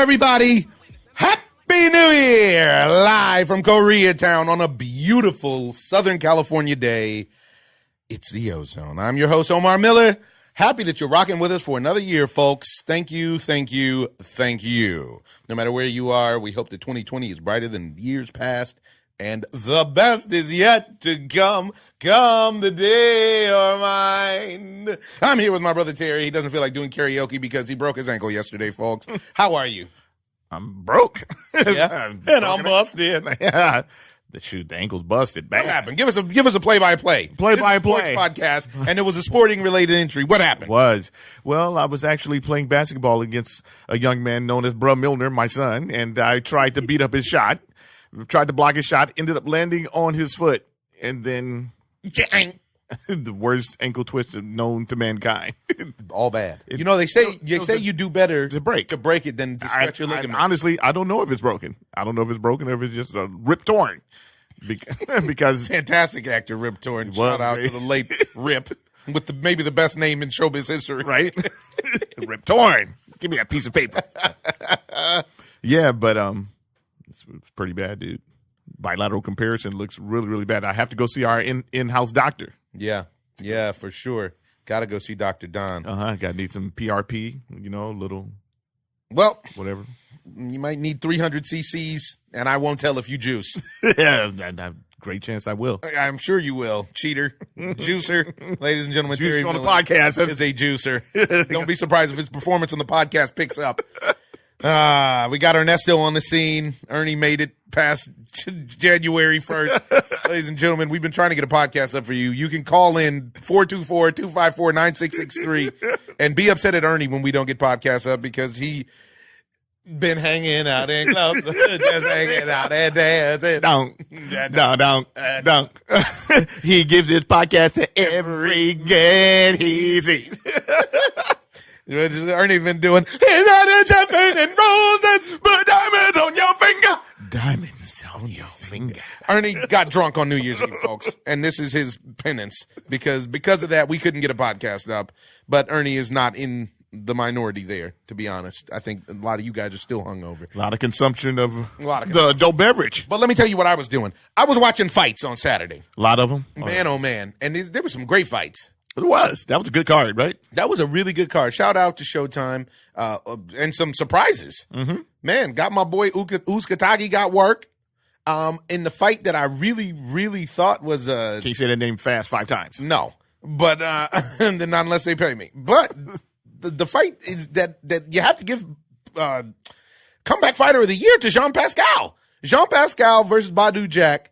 everybody. Happy New Year! Live from Koreatown on a beautiful Southern California day. It's the O-ZONE. I'm your host, Omar Miller. Happy that you're rocking with us for another year, folks. Thank you, thank you, thank you. No matter where you are, we hope that 2020 is brighter than years past, and the best is yet to come. Come the day or mine. I'm here with my brother Terry. He doesn't feel like doing karaoke because he broke his ankle yesterday, folks. How are you? I'm broke. Yeah, and I'm busted. Yeah. The ankle's busted. Bad. What happened? Give us a play-by-play. Play-by-play. This is a sports podcast, and it was a sporting-related injury. What happened? Well, I was actually playing basketball against a young man known as Bruh Milner, my son, and I tried to beat up his shot, tried to block his shot, ended up landing on his foot, and then the worst ankle twist known to mankind. All bad. They say you do better to break it than to stretch your ligaments. Honestly, I don't know if it's broken. I don't know if it's broken or if it's just a rip torn. Because fantastic actor Rip Torn. Shout out to the late Rip with maybe the best name in showbiz history. Right? Rip Torn. Give me that piece of paper. Yeah, but it's pretty bad, dude. Bilateral comparison looks really, really bad. I have to go see our in-house doctor. Yeah, for sure. Got to go see Dr. Don. Got to need some PRP, little. Well, whatever. You might need 300 cc's, and I won't tell if you juice. Yeah, great chance I will. I'm sure you will. Cheater. Juicer. Ladies and gentlemen, Terry on the podcast is a juicer. Don't be surprised if his performance on the podcast picks up. We got Ernesto on the scene. Ernie made it past January 1st. Ladies and gentlemen, we've been trying to get a podcast up for you. You can call in 424-254-9663 and be upset at Ernie when we don't get podcasts up because he been hanging out in clubs, just hanging out and dancing. Don't. He gives his podcast to every get he sees. Ernie's been doing, he's out of champagne and roses, but diamonds on your finger. Diamonds on your finger. Ernie got drunk on New Year's Eve, folks, and this is his penance because of that, we couldn't get a podcast up, but Ernie is not in the minority there, to be honest. I think a lot of you guys are still hungover. A lot of consumption of the adult beverage. But let me tell you what I was doing. I was watching fights on Saturday. A lot of them. Man, oh man. And there were some great fights. It was. That was a good card, right? That was a really good card. Shout out to Showtime and some surprises. Mm-hmm. Man, got my boy Uzkatagi got work in the fight that I really, really thought was Can you say that name fast 5 times? No, but not unless they pay me. But the fight is that you have to give comeback fighter of the year to Jean Pascal. Jean Pascal versus Badou Jack,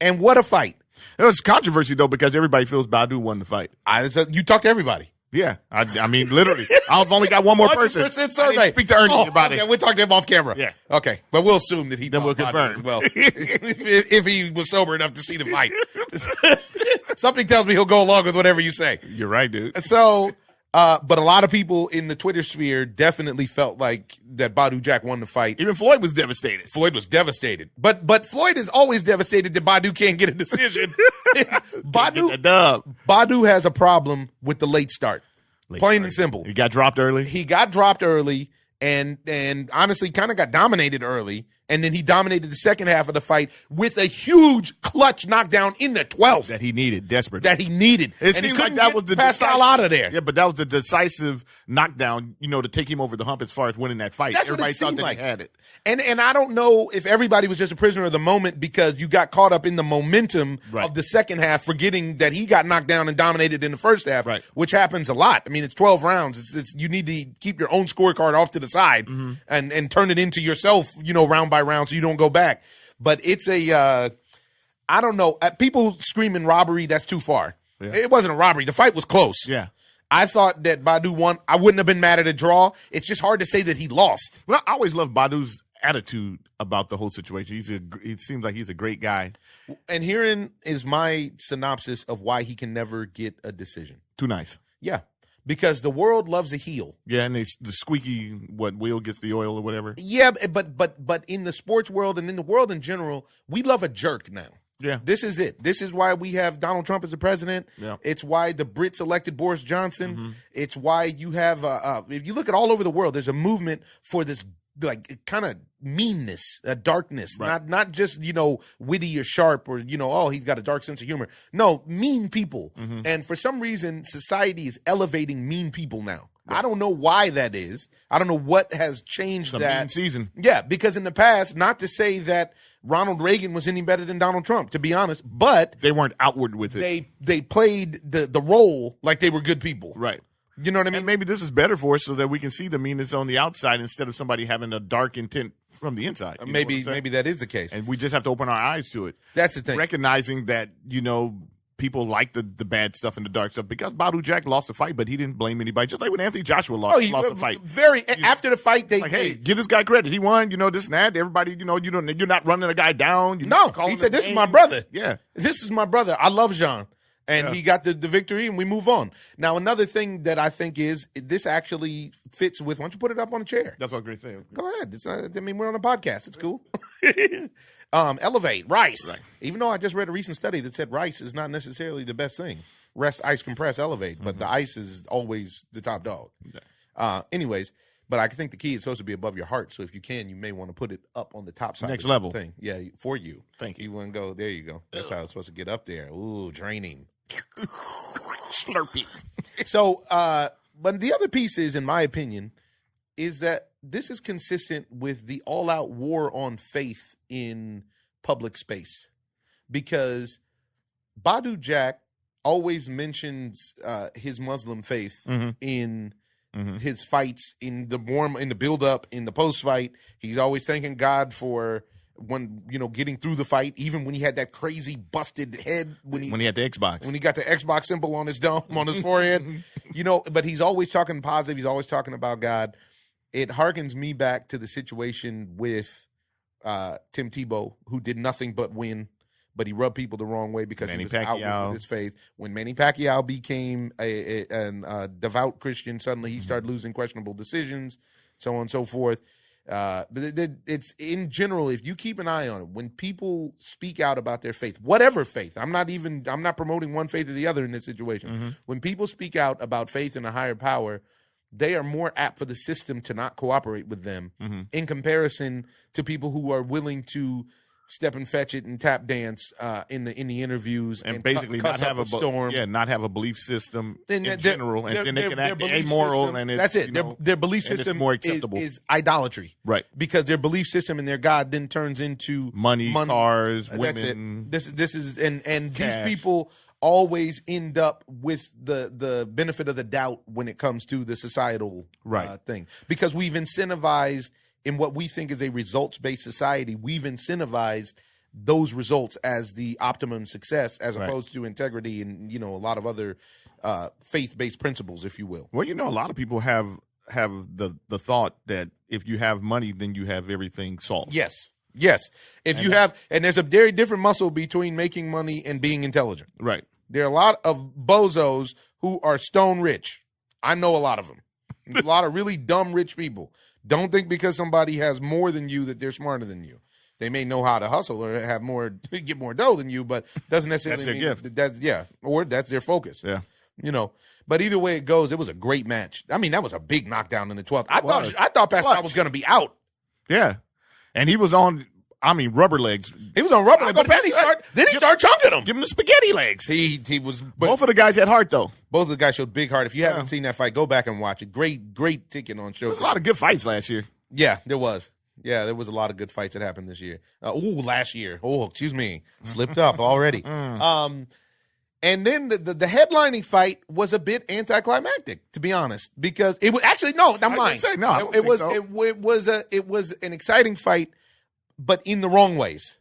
and what a fight! It was controversy, though, because everybody feels Badou won the fight. You talk to everybody. Yeah. I mean, literally. I've only got one more person. 100% survey. I speak to Ernie about it. We'll talk to him off camera. Yeah. Okay. But we'll assume that he then we'll confirm as well. if he was sober enough to see the fight. Something tells me he'll go along with whatever you say. You're right, dude. So, but a lot of people in the Twitter sphere definitely felt like that Badou Jack won the fight. Even Floyd was devastated. Floyd was devastated. But Floyd is always devastated that Badou can't get a decision. Badou has a problem with the late start. Plain and simple. He got dropped early. And honestly kind of got dominated early. And then he dominated the second half of the fight with a huge clutch knockdown in the 12th. That he needed, desperately. It seemed like that was the Pascal out of there. Yeah, but that was the decisive knockdown, to take him over the hump as far as winning that fight. That's Everybody what it seemed thought that like. he had it. And I don't know if everybody was just a prisoner of the moment because you got caught up in the momentum of the second half, forgetting that he got knocked down and dominated in the first half, which happens a lot. I mean, it's 12 rounds. It's you need to keep your own scorecard off to the side and turn it into yourself, round by round so you don't go back. But it's I don't know. People screaming robbery, that's too far. Yeah. It wasn't a robbery. The fight was close. Yeah. I thought that Badou won. I wouldn't have been mad at a draw. It's just hard to say that he lost. Well, I always loved Badou's attitude about the whole situation. It seems like he's a great guy. And herein is my synopsis of why he can never get a decision. Too nice. Yeah. Because the world loves a heel. Yeah, and the squeaky wheel gets the oil or whatever. Yeah, but in the sports world and in the world in general, we love a jerk now. Yeah. This is it. This is why we have Donald Trump as the president. Yeah. It's why the Brits elected Boris Johnson. Mm-hmm. It's why you have, if you look at all over the world, there's a movement for this like kind of meanness, darkness, Right. not just, witty or sharp or, oh, he's got a dark sense of humor. No, mean people. And for some reason, society is elevating mean people now. I don't know why that is. I don't know what has changed It's a that. mean season. Yeah, because in the past, not to say that Ronald Reagan was any better than Donald Trump, to be honest, but They weren't outward with it. they played the role like they were good people. Right. You know what I mean? And maybe this is better for us so that we can see the meanness on the outside instead of somebody having a dark intent from the inside. You know what I'm saying? Maybe that is the case. And we just have to open our eyes to it. That's the thing. Recognizing that, people like the bad stuff and the dark stuff because Badou Jack lost the fight, but he didn't blame anybody. Just like when Anthony Joshua lost the fight. After the fight, Like, hey, give this guy credit. He won, this and that. Everybody, you're not running a guy down. No, he said, this is my brother. Yeah. This is my brother. I love Jean. And he got the victory, and we move on. Now, another thing that I think is this actually fits with. Why don't you put it up on a chair? That's what I was going to say. Go ahead. It's not, we're on a podcast. It's cool. Elevate rice. Right. Even though I just read a recent study that said rice is not necessarily the best thing. Rest, ice, compress, elevate. But the ice is always the top dog. Okay. Anyways, but I think the key is supposed to be above your heart. So if you can, you may want to put it up on the top side. Next of level. Thing. Yeah, for you. Thank you. You want to go. There you go. That's how it's supposed to get up there. Ooh, draining. Slurpee. So, but the other piece is, in my opinion, is that this is consistent with the all-out war on faith in public space, because Badou Jack always mentions his Muslim faith in his fights, in the build-up, in the post-fight. He's always thanking God for getting through the fight, even when he had that crazy busted head when he had the Xbox, when he got the Xbox symbol on his dome, on his forehead, but he's always talking positive. He's always talking about God. It harkens me back to the situation with Tim Tebow, who did nothing but win, but he rubbed people the wrong way because he was outward with his faith. When Manny Pacquiao became a devout Christian, suddenly he started losing questionable decisions, so on and so forth. But it's in general, if you keep an eye on it, when people speak out about their faith, whatever faith, I'm not promoting one faith or the other in this situation. When people speak out about faith in a higher power, they are more apt for the system to not cooperate with them in comparison to people who are willing to step and fetch it and tap dance in the interviews and basically not have a storm. Not have a belief system in general, and then they can act amoral, system, and that's it. Their belief system more acceptable. Is idolatry, right? Because their belief system and their God then turns into money, cars, women. That's it. This is and cash. These people always end up with the benefit of the doubt when it comes to the societal thing, because we've incentivized. In what we think is a results-based society, we've incentivized those results as the optimum success, as opposed to integrity and a lot of other faith-based principles, if you will. Well, a lot of people have the thought that if you have money, then you have everything solved. Yes. If you have, and there's a very different muscle between making money and being intelligent. Right. There are a lot of bozos who are stone rich. I know a lot of them. A lot of really dumb rich people. Don't think because somebody has more than you that they're smarter than you. They may know how to hustle or have get more dough than you, but doesn't necessarily that's their mean gift. Or that's their focus. Yeah. But either way it goes, it was a great match. I mean, that was a big knockdown in the 12th. I thought Pascal was going to be out. Yeah. And he was on, rubber legs. He was on rubber legs, but then he started chunking them. Give him the spaghetti legs. He was. Both of the guys had heart, though. Both of the guys showed big heart. If you haven't seen that fight, go back and watch it. Great ticket on Showtime. There was a lot of good fights last year. Yeah, there was. Yeah, there was a lot of good fights that happened this year. Last year. Excuse me. Slipped up already. And then the headlining fight was a bit anticlimactic, to be honest, because it was actually I'm lying. It was an exciting fight, but in the wrong ways.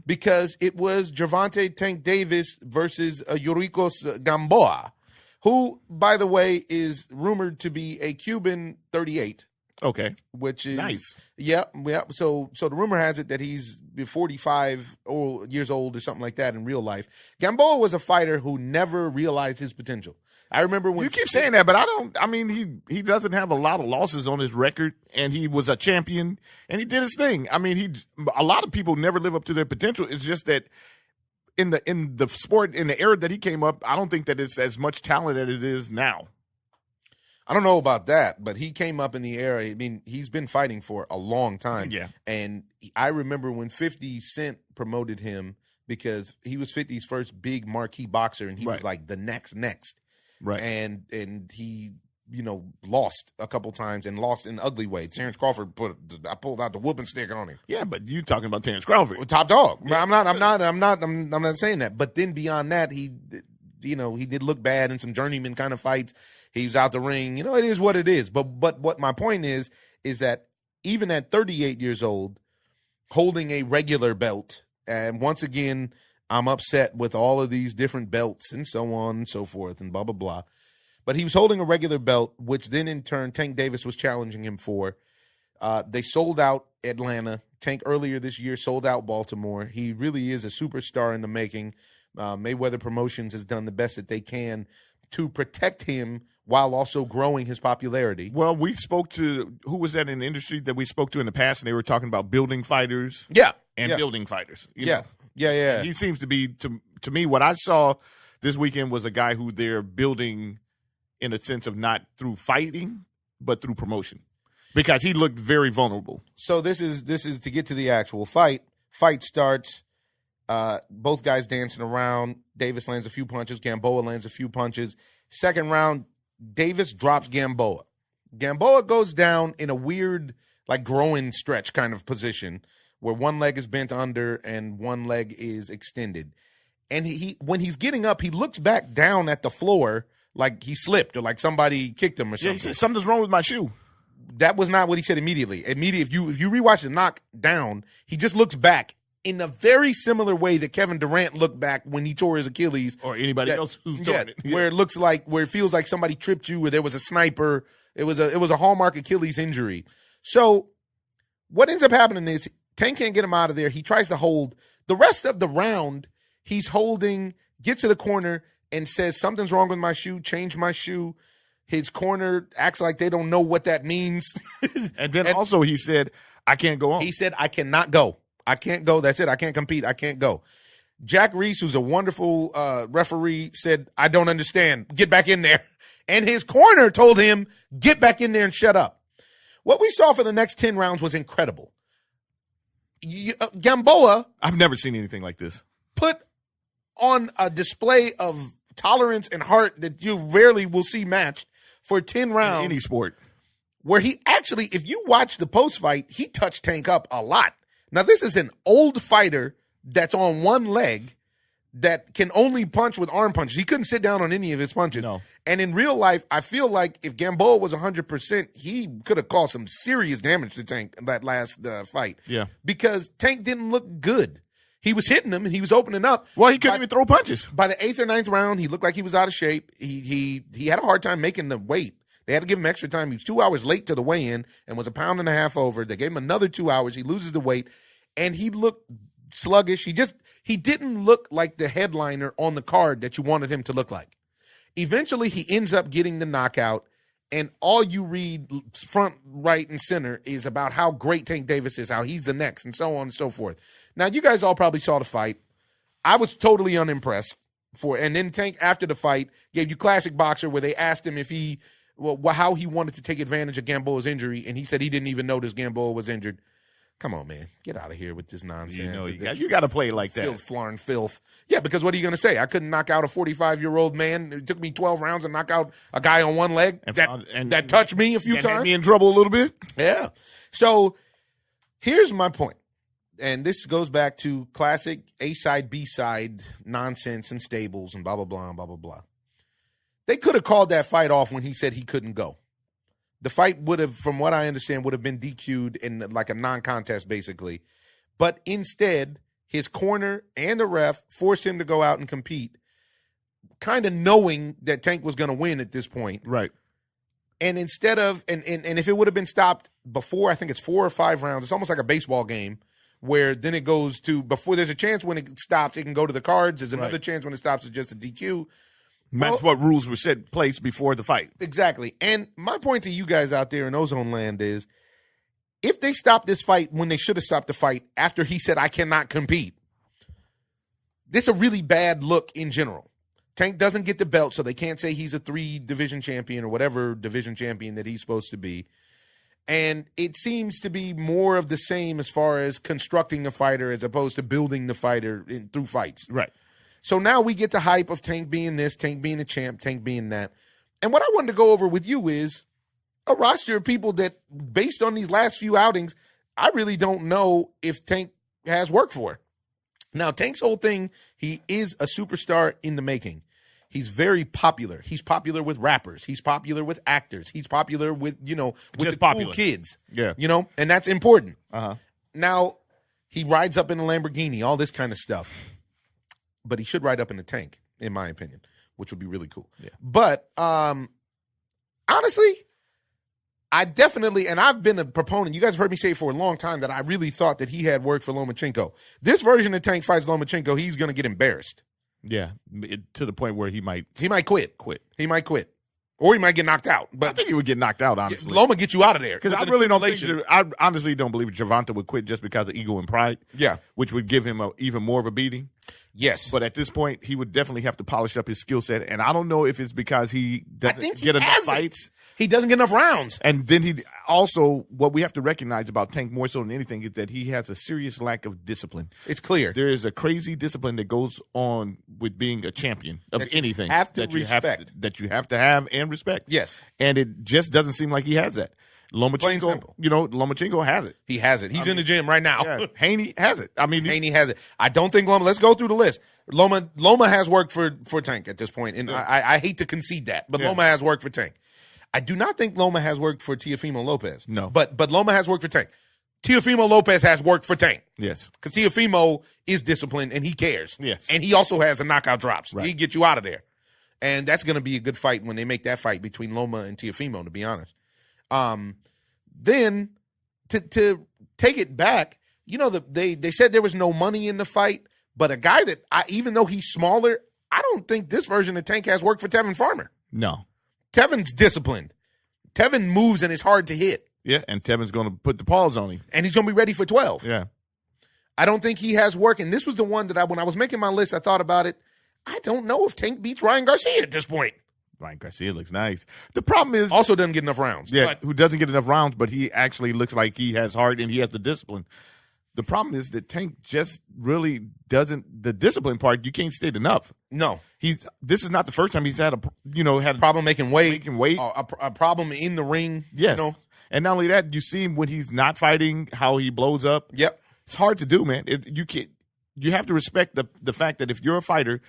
Because it was Gervonta Tank Davis versus Yurikos Gamboa, who, by the way, is rumored to be a Cuban 38. Okay. Which is nice. Yeah. So the rumor has it that he's 45 years old or something like that in real life. Gamboa was a fighter who never realized his potential. I remember when you keep saying that, but he doesn't have a lot of losses on his record, and he was a champion and he did his thing. A lot of people never live up to their potential. It's just that in the sport, in the era that he came up, I don't think that it's as much talent as it is now. I don't know about that, but he came up in the era. I mean, he's been fighting for a long time. Yeah. And I remember when 50 Cent promoted him because he was 50's first big marquee boxer, and he was like the next. Right. And he, lost a couple times and lost in an ugly way. Terrence Crawford I pulled out the whooping stick on him. Yeah, but you talking about Terrence Crawford. Top dog. Yeah. I'm not saying that. But then beyond that, he did look bad in some journeyman kind of fights. He was out the ring. It is what it is. But what my point is that even at 38 years old, holding a regular belt, and once again, I'm upset with all of these different belts and so on and so forth and blah, blah, blah. But he was holding a regular belt, which then in turn Tank Davis was challenging him for. They sold out Atlanta. Tank earlier this year sold out Baltimore. He really is a superstar in the making. Mayweather Promotions has done the best that they can to protect him while also growing his popularity. Well, we spoke to, who was that in the industry that we spoke to in the past, and they were talking about building fighters. Yeah. And building fighters. Yeah. And he seems to be, to me, what I saw this weekend was a guy who they're building in a sense of not through fighting, but through promotion. Because he looked very vulnerable. So this is to get to the actual fight. Fight starts. Both guys dancing around. Davis lands a few punches. Gamboa lands a few punches. Second round, Davis drops Gamboa. Gamboa goes down in a weird, like, growing stretch kind of position where one leg is bent under and one leg is extended. And when he's getting up, he looks back down at the floor like he slipped or like somebody kicked him or something. Yeah, he said, something's wrong with my shoe. That was not what he said immediately. If you rewatch the knockdown, he just looks back in a very similar way that Kevin Durant looked back when he tore his Achilles. Or anybody else who's torn it. Yeah. Where it feels like somebody tripped you, where there was a sniper. It was a hallmark Achilles injury. So what ends up happening is Tank can't get him out of there. He tries to hold. The rest of the round, he's holding, gets to the corner and says, something's wrong with my shoe, change my shoe. His corner acts like they don't know what that means. And then also he said, I can't go on. He said, I cannot go. I can't go. That's it. I can't compete. I can't go. Jack Reese, who's a wonderful referee, said, I don't understand. Get back in there. And his corner told him, get back in there and shut up. What we saw for the next 10 rounds was incredible. Gamboa. I've never seen anything like this. Put on a display of tolerance and heart that you rarely will see matched for 10 rounds. In any sport. Where he actually, if you watch the post-fight, he touched Tank up a lot. Now, this is an old fighter that's on one leg that can only punch with arm punches. He couldn't sit down on any of his punches. No. And in real life, I feel like if Gamboa was 100%, he could have caused some serious damage to Tank that last fight. Yeah. Because Tank didn't look good. He was hitting him and he was opening up. Well, he couldn't even throw punches. By the 8th or 9th round, he looked like he was out of shape. He had a hard time making the weight. They had to give him extra time. He was 2 hours late to the weigh-in and was a pound and a half over. They gave him another 2 hours. He loses the weight, and he looked sluggish. He didn't look like the headliner on the card that you wanted him to look like. Eventually, he ends up getting the knockout, and all you read front, right, and center is about how great Tank Davis is, how he's the next, and so on and so forth. Now, you guys all probably saw the fight. I was totally unimpressed. And then Tank, after the fight, gave you classic boxer where they asked him if how he wanted to take advantage of Gamboa's injury, and he said he didn't even notice Gamboa was injured. Come on, man. Get out of here with this nonsense. You got to play it like that. Filth, flarn, filth. Yeah, because what are you going to say? I couldn't knock out a 45-year-old man. It took me 12 rounds to knock out a guy on one leg that touched me a few times. Had me in trouble a little bit. Yeah. So here's my point. And this goes back to classic A-side, B-side nonsense and stables and blah, blah, blah, and blah, blah, blah. They could have called that fight off when he said he couldn't go. The fight would have, from what I understand, would have been DQ'd in like a non-contest, basically. But instead, his corner and the ref forced him to go out and compete, kind of knowing that Tank was going to win at this point. Right. And instead of, and if it would have been stopped before, I think it's 4 or 5 rounds, it's almost like a baseball game where then it goes to, before there's a chance when it stops, it can go to the cards. There's another chance when it stops, it's just a DQ. That's what rules were set in place before the fight. Exactly. And my point to you guys out there in Ozone land is, if they stopped this fight when they should have stopped the fight after he said, I cannot compete, this is a really bad look in general. Tank doesn't get the belt, so they can't say he's a 3-division champion or whatever division champion that he's supposed to be. And it seems to be more of the same as far as constructing a fighter as opposed to building the fighter through fights. Right. So now we get the hype of Tank being this, Tank being a champ, Tank being that. And what I wanted to go over with you is a roster of people that, based on these last few outings, I really don't know if Tank has worked for. Now, Tank's whole thing, he is a superstar in the making. He's very popular. He's popular with rappers. He's popular with actors. He's popular with, with Just the popular. cool kids. Yeah. And that's important. Uh-huh. Now, he rides up in a Lamborghini, all this kind of stuff. But he should ride up in a tank, in my opinion, which would be really cool. Yeah. But honestly, I definitely, and I've been a proponent, you guys have heard me say for a long time that I really thought that he had worked for Lomachenko. This version of Tank fights Lomachenko, he's going to get embarrassed. Yeah, to the point where he might quit. He might quit. Or he might get knocked out. But I think he would get knocked out, honestly. Loma get you out of there. Because I really don't think, I honestly don't believe Gervonta would quit just because of ego and pride. Yeah. Which would give him even more of a beating. Yes. But at this point, he would definitely have to polish up his skill set. And I don't know if it's because he doesn't get enough fights. He doesn't get enough rounds. And then he also, what we have to recognize about Tank more so than anything is that he has a serious lack of discipline. It's clear. There is a crazy discipline that goes on with being a champion of anything. That you have to have and respect. Yes. And it just doesn't seem like he has that. Plain simple. Lomachenko has it. He has it. He's in the gym right now. Yeah. Haney has it. Haney has it. I don't think Loma. Let's go through the list. Loma has worked for Tank at this point, and I hate to concede that, but Loma has worked for Tank. I do not think Loma has worked for Teofimo Lopez. No. But Loma has worked for Tank. Teofimo Lopez has worked for Tank. Yes. Because Teofimo is disciplined and he cares. Yes. And he also has the knockout drops. Right. He get you out of there. And that's going to be a good fight when they make that fight between Loma and Teofimo, to be honest. Then to take it back, they said there was no money in the fight, but a guy that, even though he's smaller, I don't think this version of Tank has worked for Tevin Farmer. No. Tevin's disciplined. Tevin moves and it's hard to hit. Yeah, and Tevin's going to put the paws on him. And he's going to be ready for 12. Yeah. I don't think he has work. And this was the one that when I was making my list, I thought about it. I don't know if Tank beats Ryan Garcia at this point. Ryan Garcia looks nice. The problem is... Also doesn't get enough rounds. Yeah, who doesn't get enough rounds, but he actually looks like he has heart and he has the discipline. The problem is that Tank just really doesn't... The discipline part, you can't state enough. No. This is not the first time he's had a problem making weight. A problem in the ring. Yes. And not only that, you see him when he's not fighting, how he blows up. Yep. It's hard to do, man. You have to respect the fact that if you're a fighter,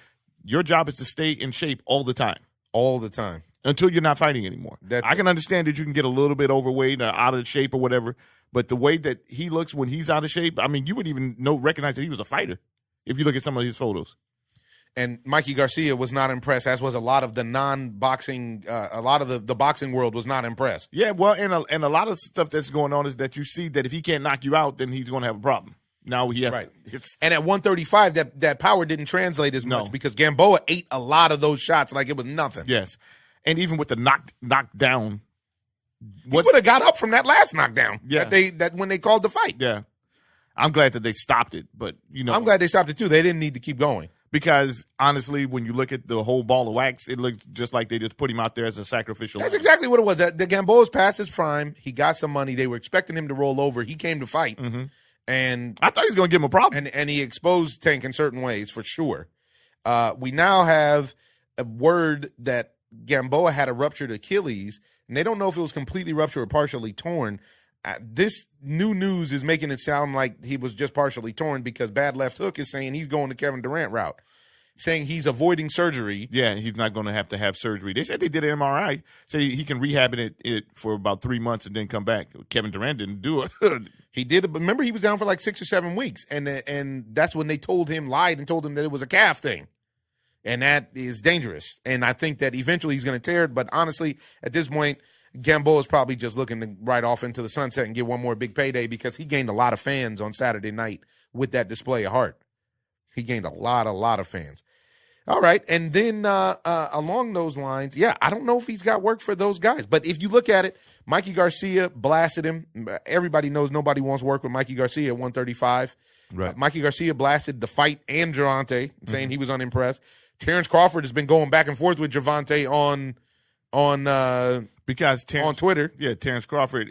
your job is to stay in shape all the time. All the time. Until you're not fighting anymore. I can understand that you can get a little bit overweight or out of shape or whatever, but the way that he looks when he's out of shape, I mean, you wouldn't even recognize that he was a fighter if you look at some of his photos. And Mikey Garcia was not impressed, as was a lot of the non-boxing, a lot of the boxing world was not impressed. Yeah, well, and a lot of stuff that's going on is that you see that if he can't knock you out, then he's going to have a problem. Now he has right. And at 135, that power didn't translate as much because Gamboa ate a lot of those shots like it was nothing. Yes. And even with the knockdown. He would have got up from that last knockdown that when they called the fight. Yeah. I'm glad that they stopped it, but I'm glad they stopped it too. They didn't need to keep going. Because honestly, when you look at the whole ball of wax, it looks just like they just put him out there as a sacrificial. That's exactly what it was. The Gamboa's past his prime. He got some money. They were expecting him to roll over. He came to fight. Mm-hmm. And I thought he was going to give him a problem. And he exposed Tank in certain ways, for sure. We now have a word that Gamboa had a ruptured Achilles, and they don't know if it was completely ruptured or partially torn. This new news is making it sound like he was just partially torn because Bad Left Hook is saying he's going the Kevin Durant route, saying he's avoiding surgery. Yeah, he's not going to have surgery. They said they did an MRI, so he can rehab it for about 3 months and then come back. Kevin Durant didn't do it. He did it, but remember he was down for like 6 or 7 weeks, and that's when they lied and told him that it was a calf thing. And that is dangerous. And I think that eventually he's going to tear it. But honestly, at this point, Gamboa is probably just looking to ride off into the sunset and get one more big payday because he gained a lot of fans on Saturday night with that display of heart. He gained a lot of fans. All right. And then along those lines, I don't know if he's got work for those guys. But if you look at it, Mikey Garcia blasted him. Everybody knows nobody wants to work with Mikey Garcia at 135. Right. Mikey Garcia blasted the fight and Gervonta, saying he was unimpressed. Terrence Crawford has been going back and forth with Gervonta on Twitter. Yeah, Terrence Crawford.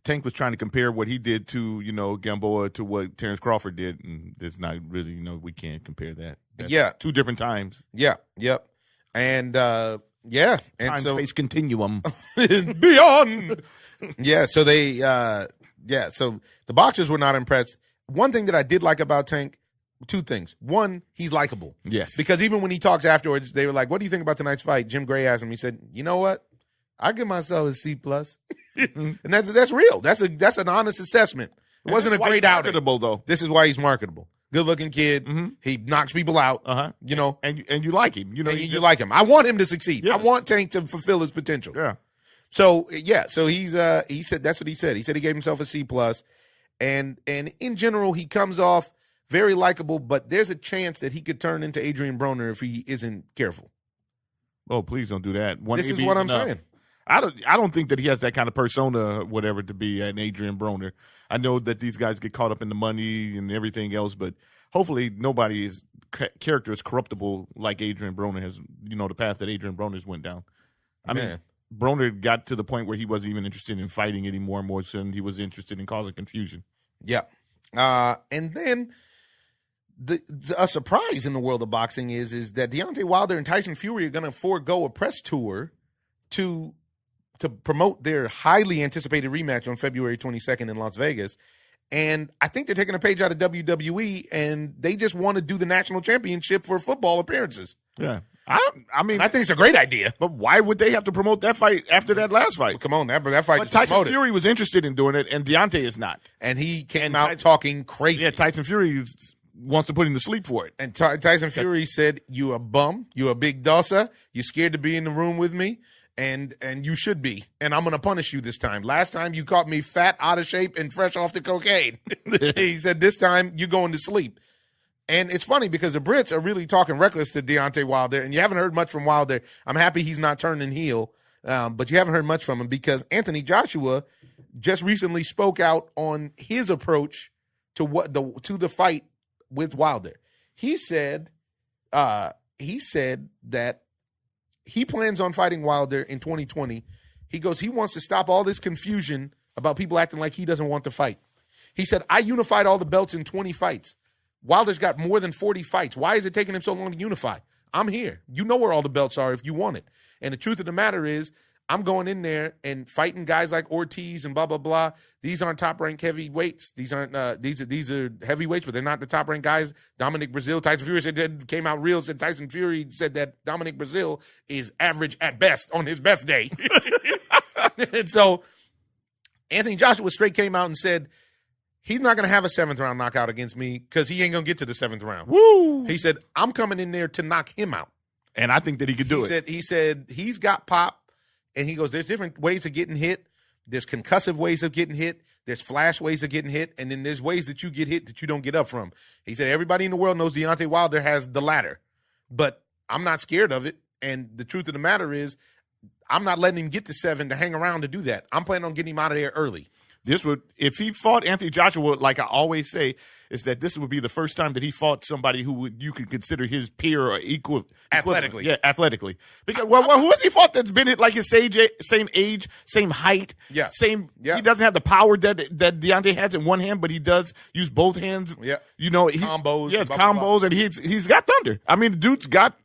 Tank was trying to compare what he did to Gamboa to what Terrence Crawford did, and it's not really we can't compare that. That's two different times. Yeah, yep, and and time space continuum beyond. Yeah, so they so the boxers were not impressed. One thing that I did like about Tank. Two things. One, he's likable. Yes. Because even when he talks afterwards, they were like, "What do you think about tonight's fight?" Jim Gray asked him. He said, "You know what? I give myself a C plus," and that's real. That's an honest assessment. It wasn't a great outing. Marketable though. This is why he's marketable. Good looking kid. Mm-hmm. He knocks people out. And you like him. You like him. I want him to succeed. Yes. I want Tank to fulfill his potential. Yeah. So he's he said that's what he said. He said he gave himself a C plus, and in general he comes off very likable, but there's a chance that he could turn into Adrian Broner if he isn't careful. Oh, please don't do that. This is what I'm saying. I don't think that he has that kind of persona, whatever, to be an Adrian Broner. I know that these guys get caught up in the money and everything else, but hopefully nobody's character is corruptible like Adrian Broner has. The path that Adrian Broner's went down. I mean, Broner got to the point where he wasn't even interested in fighting anymore, more than he was interested in causing confusion. Yeah, and then. A surprise in the world of boxing is that Deontay Wilder and Tyson Fury are going to forego a press tour to promote their highly anticipated rematch on February 22nd in Las Vegas. And I think they're taking a page out of WWE, and they just want to do the national championship for football appearances. Yeah. I think it's a great idea. But why would they have to promote that fight after that last fight? Well, come on, that fight but Tyson Fury was interested in doing it, and Deontay is not. And he came out talking crazy. Yeah, Tyson Fury wants to put him to sleep for it. And Tyson Fury said, "You a bum. You a big dossa. You're scared to be in the room with me, and you should be. And I'm going to punish you this time. Last time you caught me fat, out of shape, and fresh off the cocaine." He said, "This time you're going to sleep." And it's funny because the Brits are really talking reckless to Deontay Wilder, and you haven't heard much from Wilder. I'm happy he's not turning heel, but you haven't heard much from him because Anthony Joshua just recently spoke out on his approach to the fight with Wilder. He said that he plans on fighting Wilder in 2020. He goes, he wants to stop all this confusion about people acting like he doesn't want to fight. He said, "I unified all the belts in 20 fights. Wilder's got more than 40 fights. Why is it taking him so long to unify? I'm here. You know where all the belts are if you want it." And the truth of the matter is, I'm going in there and fighting guys like Ortiz and blah, blah, blah. These aren't top-ranked heavyweights. These aren't these are heavyweights, but they're not the top-ranked guys. Dominic Brazil, Tyson Fury came out real, said Tyson Fury said that Dominic Brazil is average at best on his best day. And so Anthony Joshua straight came out and said he's not going to have a 7th-round knockout against me because he ain't going to get to the 7th round. Woo! He said, "I'm coming in there to knock him out." And I think that he could do it. He said he's got pop. And he goes, there's different ways of getting hit. There's concussive ways of getting hit. There's flash ways of getting hit. And then there's ways that you get hit that you don't get up from. He said, everybody in the world knows Deontay Wilder has the latter. But I'm not scared of it. And the truth of the matter is, I'm not letting him get to 7 to hang around to do that. I'm planning on getting him out of there early. If he fought Anthony Joshua, like I always say, is that this would be the first time that he fought somebody who you could consider his peer or equal. Athletically. Yeah, athletically. Because, who has he fought that's been like his same age, same height, same. Yeah. He doesn't have the power that Deontay has in one hand, but he does use both hands. Yeah. Combos. Yeah, it's combos, and he's got thunder. I mean, the dude's got,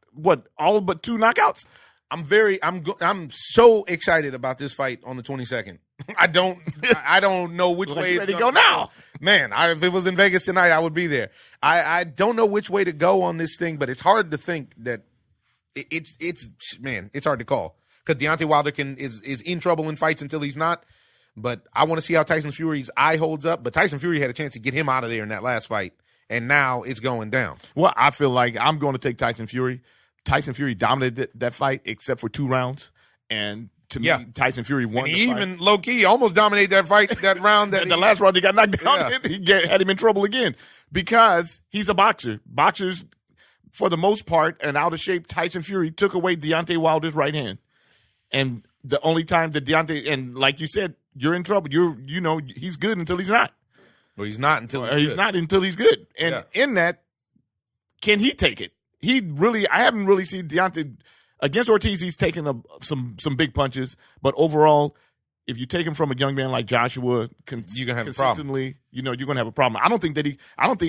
all but 2 knockouts? I'm so excited about this fight on the 22nd. I don't know which way it's going to go now. Man, if it was in Vegas tonight, I would be there. I don't know which way to go on this thing, but it's hard to think that it's hard to call because Deontay Wilder is in trouble in fights until he's not. But I want to see how Tyson Fury's eye holds up. But Tyson Fury had a chance to get him out of there in that last fight, and now it's going down. Well, I feel like I'm going to take Tyson Fury. Tyson Fury dominated that fight except for 2 rounds, and to me, Tyson Fury won. And he even low key almost dominated that fight, that round. The last round he got knocked down. Yeah. He had him in trouble again because he's a boxer. Boxers, for the most part, and out of shape, Tyson Fury took away Deontay Wilder's right hand, and the only time that Deontay, and like you said, you're in trouble. He's good until he's not. Well, he's not until he's not until he's good. And in that, can he take it? I haven't really seen Deontay against Ortiz. He's taken some big punches, but overall, if you take him from a young man like Joshua, you're gonna have consistently, you're gonna have a problem. I don't think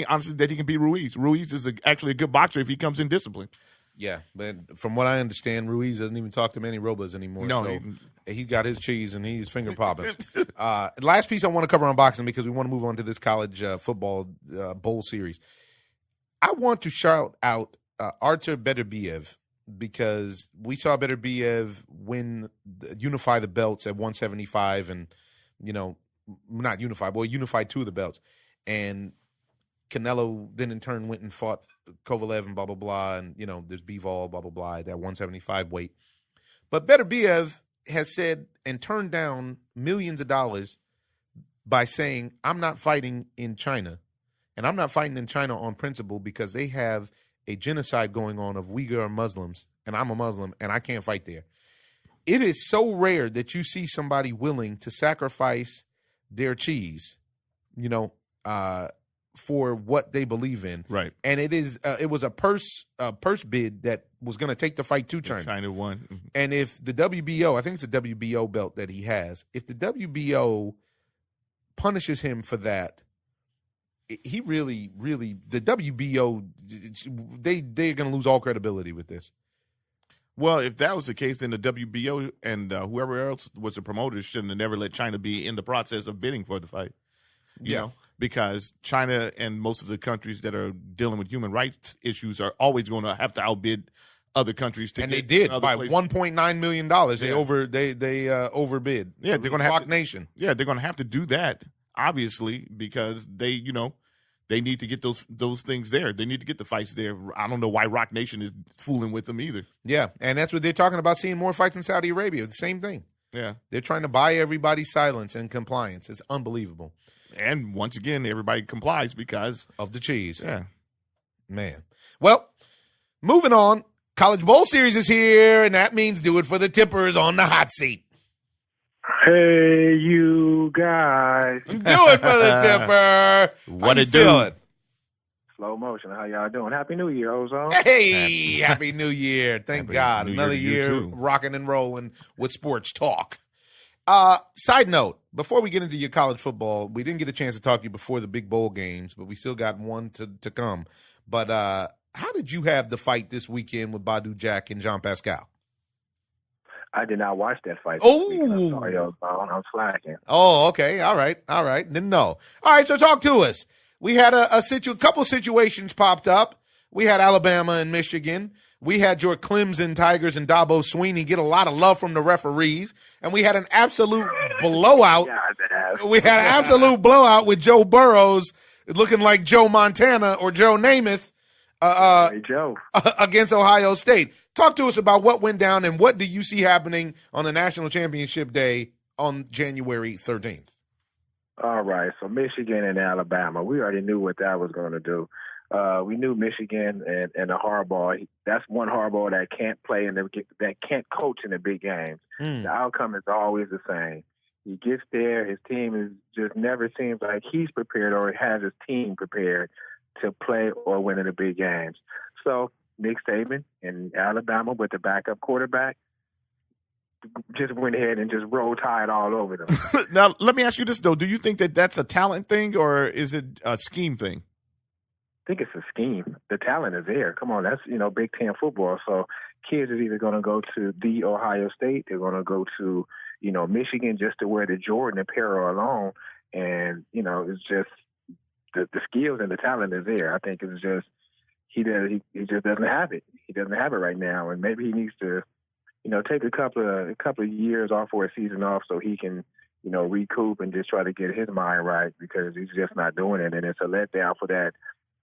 honestly that he can beat Ruiz. Ruiz is actually a good boxer if he comes in discipline. Yeah, but from what I understand, Ruiz doesn't even talk to Manny Robles anymore. No, so he got his cheese and he's finger popping. Last piece I want to cover on boxing because we want to move on to this college football bowl series. I want to shout out Artur Beterbiev because we saw Beterbiev unify the belts at 175 and, not unify, but unified two of the belts. And Canelo then in turn went and fought Kovalev and blah, blah, blah. And, there's Bivol, blah, blah, blah, at that 175 weight. But Beterbiev has said and turned down millions of dollars by saying, I'm not fighting in China. And I'm not fighting in China on principle because they have a genocide going on of Uyghur Muslims, and I'm a Muslim, and I can't fight there. It is so rare that you see somebody willing to sacrifice their cheese, for what they believe in. Right. And it was a purse bid that was going to take the fight to China. China won. And if the WBO, I think it's a WBO belt that he has, if the WBO punishes him for that, he really, really, the WBO, they're going to lose all credibility with this. Well, if that was the case, then the WBO and whoever else was the promoter shouldn't have never let China be in the process of bidding for the fight. You know, because China and most of the countries that are dealing with human rights issues are always going to have to outbid other countries to and get they did by places. $1.9 million. They overbid. Yeah, they're going to have to. Nation. Yeah, they're going to have to do that obviously because they need to get those things there. They need to get the fights there. I don't know why Rock Nation is fooling with them either. Yeah, and that's what they're talking about, seeing more fights in Saudi Arabia. The same thing. Yeah. They're trying to buy everybody's silence and compliance. It's unbelievable. And once again, everybody complies because of the cheese. Yeah. Man. Well, moving on. College Bowl Series is here, and that means do it for the tippers on the hot seat. Hey, you guys. Do it for the tipper. What How it you do? feeling? Slow motion. How y'all doing? Happy New Year, Ozone. Hey, happy New Year. Thank Happy God. New Year Another to you, year too. rocking and rolling with sports talk. Side note, before we get into your college football, we didn't get a chance to talk to you before the big bowl games, but we still got one to come. But how did you have the fight this weekend with Badou Jack and Jean Pascal? I did not watch that fight. Oh. Sorry, Ozone. I'm slacking. Oh, okay. All right. Didn't know. All right, so talk to us. We had a couple situations popped up. We had Alabama and Michigan. We had your Clemson Tigers and Dabo Swinney get a lot of love from the referees. And we had an absolute blowout. We had an absolute blowout with Joe Burrows looking like Joe Montana or Joe Namath Hey, Joe. against Ohio State. Talk to us about what went down and what do you see happening on the National Championship Day on January 13th? All right. So Michigan and Alabama, we already knew what that was going to do. We knew Michigan and the Harbaugh. That's one Harbaugh that can't play and that can't coach in the big games. The outcome is always the same. He gets there, his team is just never seems like he's prepared or has his team prepared to play or win in the big games. So Nick Saban in Alabama with the backup quarterback just went ahead and just roll tide all over them. Now, let me ask you this, though. Do you think that that's a talent thing or is it a scheme thing? I think it's a scheme. The talent is there. Come on, that's, Big Ten football. So kids are either going to go to the Ohio State, they're going to go to, Michigan just to wear the Jordan apparel alone. And, it's just the skills and the talent is there. I think it's just he just doesn't have it. He doesn't have it right now. And maybe he needs to, take a couple of years off or a season off so he can, recoup and just try to get his mind right because he's just not doing it. And it's a letdown for that.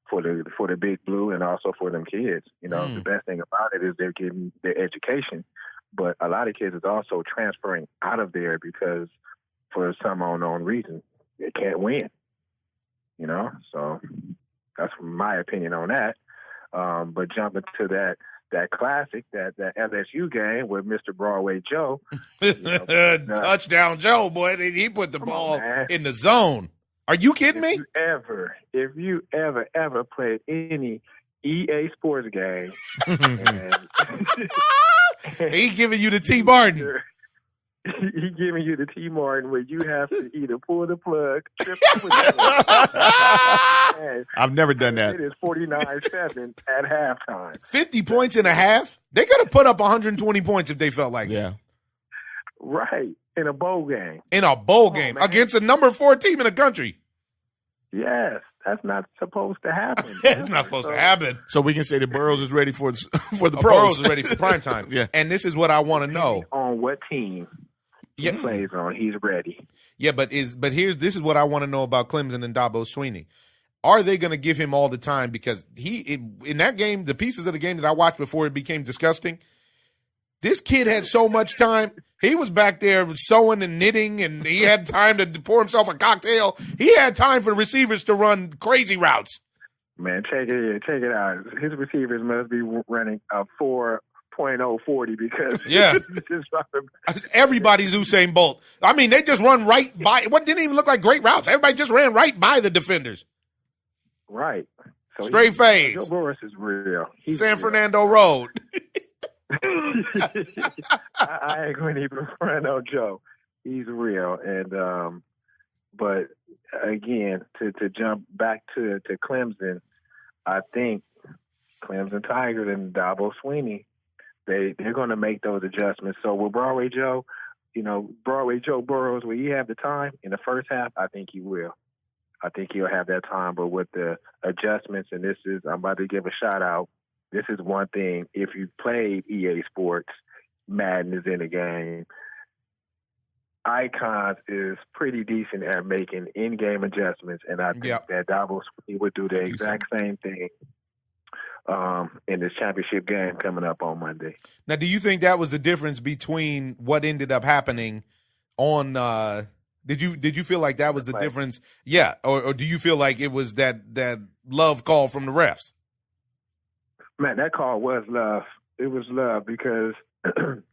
For the Big Blue and also for them kids. The best thing about it is they're getting their education, but a lot of kids is also transferring out of there because for some unknown reason they can't win. So that's my opinion on that. But jumping to that classic, that LSU game with Mr. Broadway Joe, touchdown Joe, boy, he put the ball in the zone. Are you kidding me? If you ever played any EA Sports game. And he giving you the T. Martin. He giving you the T. Martin where you have to either pull the plug, trip the plug. I've never done that. It is 49-7 at halftime. 50 points in a half? They could have put up 120 points if they felt like it. Right. In a bowl game. In a bowl game against a number 4 team in the country. Yes. That's not supposed to happen. It's not supposed to happen. So we can say that Burrows is ready for the pros. Burrows is ready for prime time. Yeah. And this is what I want to know. On what team he plays on, he's ready. Yeah, this is what I want to know about Clemson and Dabo Swinney. Are they going to give him all the time? Because in that game, the pieces of the game that I watched before it became disgusting, this kid had so much time. He was back there sewing and knitting, and he had time to pour himself a cocktail. He had time for receivers to run crazy routes. Man, check it out. His receivers must be running a 4.040 because everybody's Usain Bolt. I mean, they just run right by. What didn't even look like great routes. Everybody just ran right by the defenders. Right. So straight fades. Joe Burrows is real. San Fernando Road. I ain't going to even front on Joe. He's real. And but again, to jump back to Clemson, I think Clemson Tigers and Dabo Swinney, they're going to make those adjustments. So with Broadway Joe Burrows, will he have the time in the first half? I think he will. I think he'll have that time. But with the adjustments, and I'm about to give a shout out. This is one thing. If you played EA Sports, Madden is in the game. Icons is pretty decent at making in-game adjustments, and I think that Dabo Swinney would do the exact same thing in this championship game coming up on Monday. Now, do you think that was the difference between what ended up happening on Did you feel like that was the difference? Yeah, or do you feel like it was that love call from the refs? Man, that call was love. It was love because it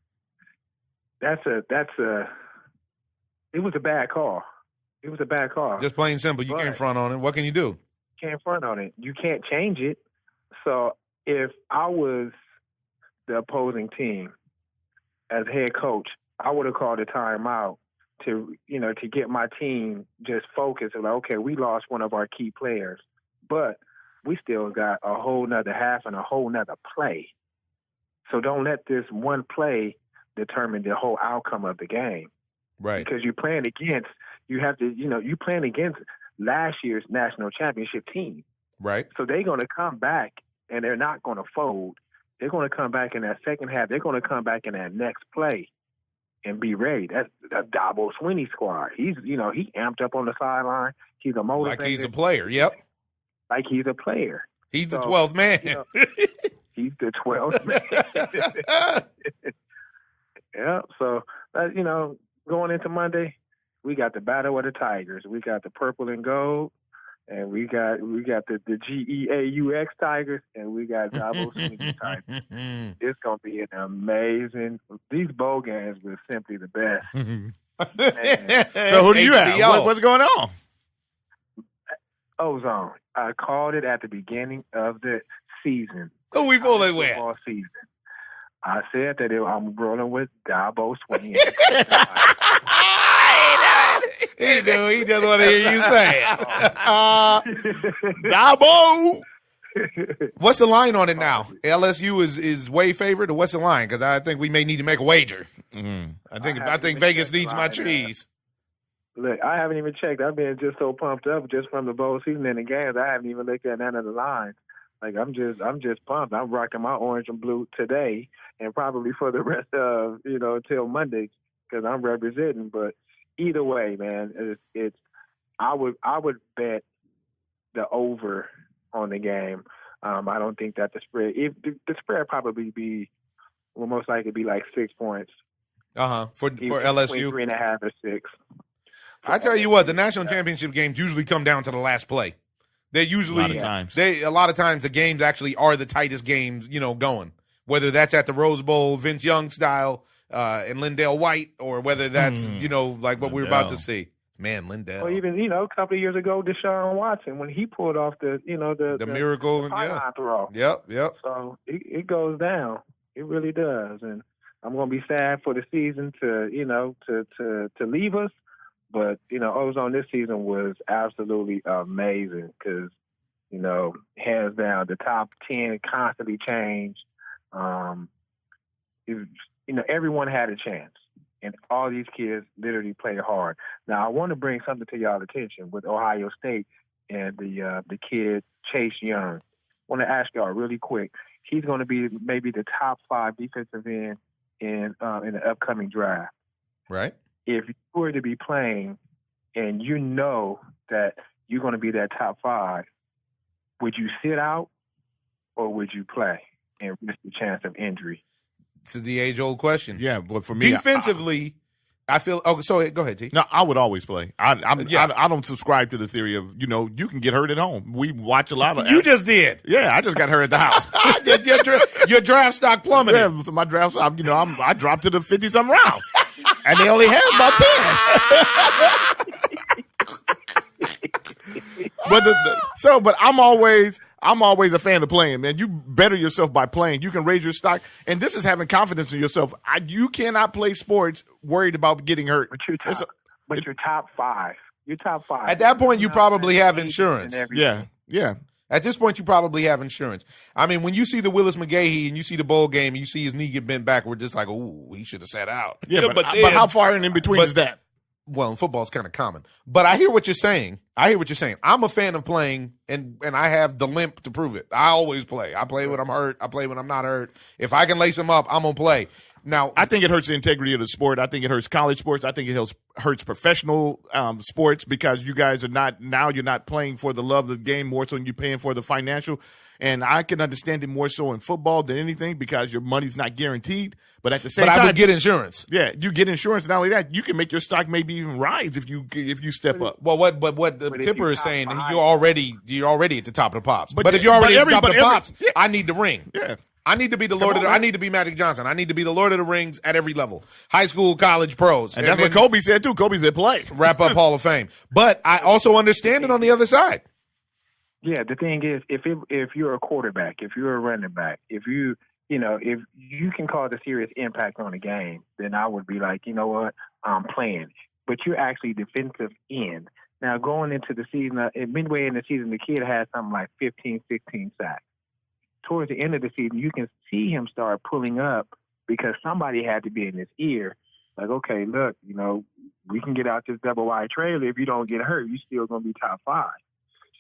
was a bad call. It was a bad call. Just plain simple. You can't front on it. What can you do? Can't front on it. You can't change it. So if I was the opposing team as head coach, I would have called a timeout to get my team just focused. Like, okay, we lost one of our key players, but we still got a whole nother half and a whole nother play. So don't let this one play determine the whole outcome of the game. Right. Because you're playing against last year's national championship team. Right. So they're going to come back and they're not going to fold. They're going to come back in that second half. They're going to come back in that next play and be ready. That's Dabo Swinney squad. He amped up on the sideline. He's a motivator. Like he's a player. Yep. Like he's a player. He's the 12th man. He's the 12th man. Yeah. So, going into Monday, we got the Battle of the Tigers. We got the purple and gold, and we got the GEAUX Tigers, and we got Dabo Swinney Tigers. It's gonna be an amazing. These bowl games were simply the best. So who do you have? What's going on? O-ZONE. I called it at the beginning of the season. Who we fooling with? Football season. I said that I'm rolling with Dabo Swinney. He do. He just want to hear you say it. Dabo. What's the line on it now? LSU is way favored, or what's the line? Because I think we may need to make a wager. I think Vegas needs my cheese. Look, I haven't even checked. I've been just so pumped up just from the bowl season and the games. I haven't even looked at none of the lines. Like I'm just pumped. I'm rocking my orange and blue today, and probably for the rest of till Monday because I'm representing. But either way, man, it's I would bet the over on the game. I don't think that the spread. If the spread will most likely be like 6 points. For LSU, 3.5 or 6. I tell you what, the national championship games usually come down to the last play. They usually a lot of times the games actually are the tightest games, going. Whether that's at the Rose Bowl, Vince Young style, and Lindale White, or whether that's like what we're about to see. Man, Lindell. Or even, a couple of years ago, Deshaun Watson, when he pulled off the miracle. pylon throw. Yep. So it goes down. It really does. And I'm going to be sad for the season to leave us. But, O-ZONE this season was absolutely amazing because, hands down, the top 10 constantly changed. Everyone had a chance. And all these kids literally played hard. Now, I want to bring something to y'all's attention with Ohio State and the kid Chase Young. I want to ask y'all really quick. He's going to be maybe the top 5 defensive end in the upcoming draft. Right. If you were to be playing and you know that you're going to be that top 5, would you sit out or would you play and risk the chance of injury? It's the age-old question. Yeah, but for me, defensively, I feel. Oh, so go ahead, T. No, I would always play. I don't subscribe to the theory of you can get hurt at home. We watch a lot of. You just did. Yeah, I just got hurt at the house. your draft stock plummeted. Yeah, so my draft stock. I dropped to the 50-something round, and they only had about 10. But I'm always a fan of playing, man. You better yourself by playing. You can raise your stock, and this is having confidence in yourself. You cannot play sports worried about getting hurt. But you're top 5. You're top 5. At that point, you probably have insurance. Yeah. At this point, you probably have insurance. I mean, when you see the Willis McGahee and you see the bowl game and you see his knee get bent back, we're just like, ooh, he should have sat out. Yeah, but how far in between is that? Well, in football, it's kind of common. But I hear what you're saying. I'm a fan of playing, and I have the limp to prove it. I always play. I play when I'm hurt. I play when I'm not hurt. If I can lace them up, I'm going to play. Now, I think it hurts the integrity of the sport. I think it hurts college sports. I think it hurts professional sports because you guys you're not playing for the love of the game more so than you're paying for the financial. And I can understand it more so in football than anything because your money's not guaranteed. But at the same time, I would get insurance. Yeah, you get insurance. Not only that, you can make your stock maybe even rise if you step up. Well, what the Tipper is saying, you're already at the top of the pops. But if you're already at the top of the pops, I need the ring. Yeah. I need to be the Lord of the. I need to be Magic Johnson. I need to be the Lord of the Rings at every level, high school, college, pros. And that's what Kobe said too. Kobe said play, wrap up Hall of Fame. But I also understand it on the other side. Yeah, the thing is, if you're a quarterback, if you're a running back, if you can cause a serious impact on the game, then I would be like, you know what, I'm playing. But you're actually defensive end. Now, going into the season, midway in the season, the kid had something like 15, 16 sacks. Towards the end of the season, you can see him start pulling up because somebody had to be in his ear. Like, okay, look, we can get out this double wide trailer. If you don't get hurt, you're still going to be top 5.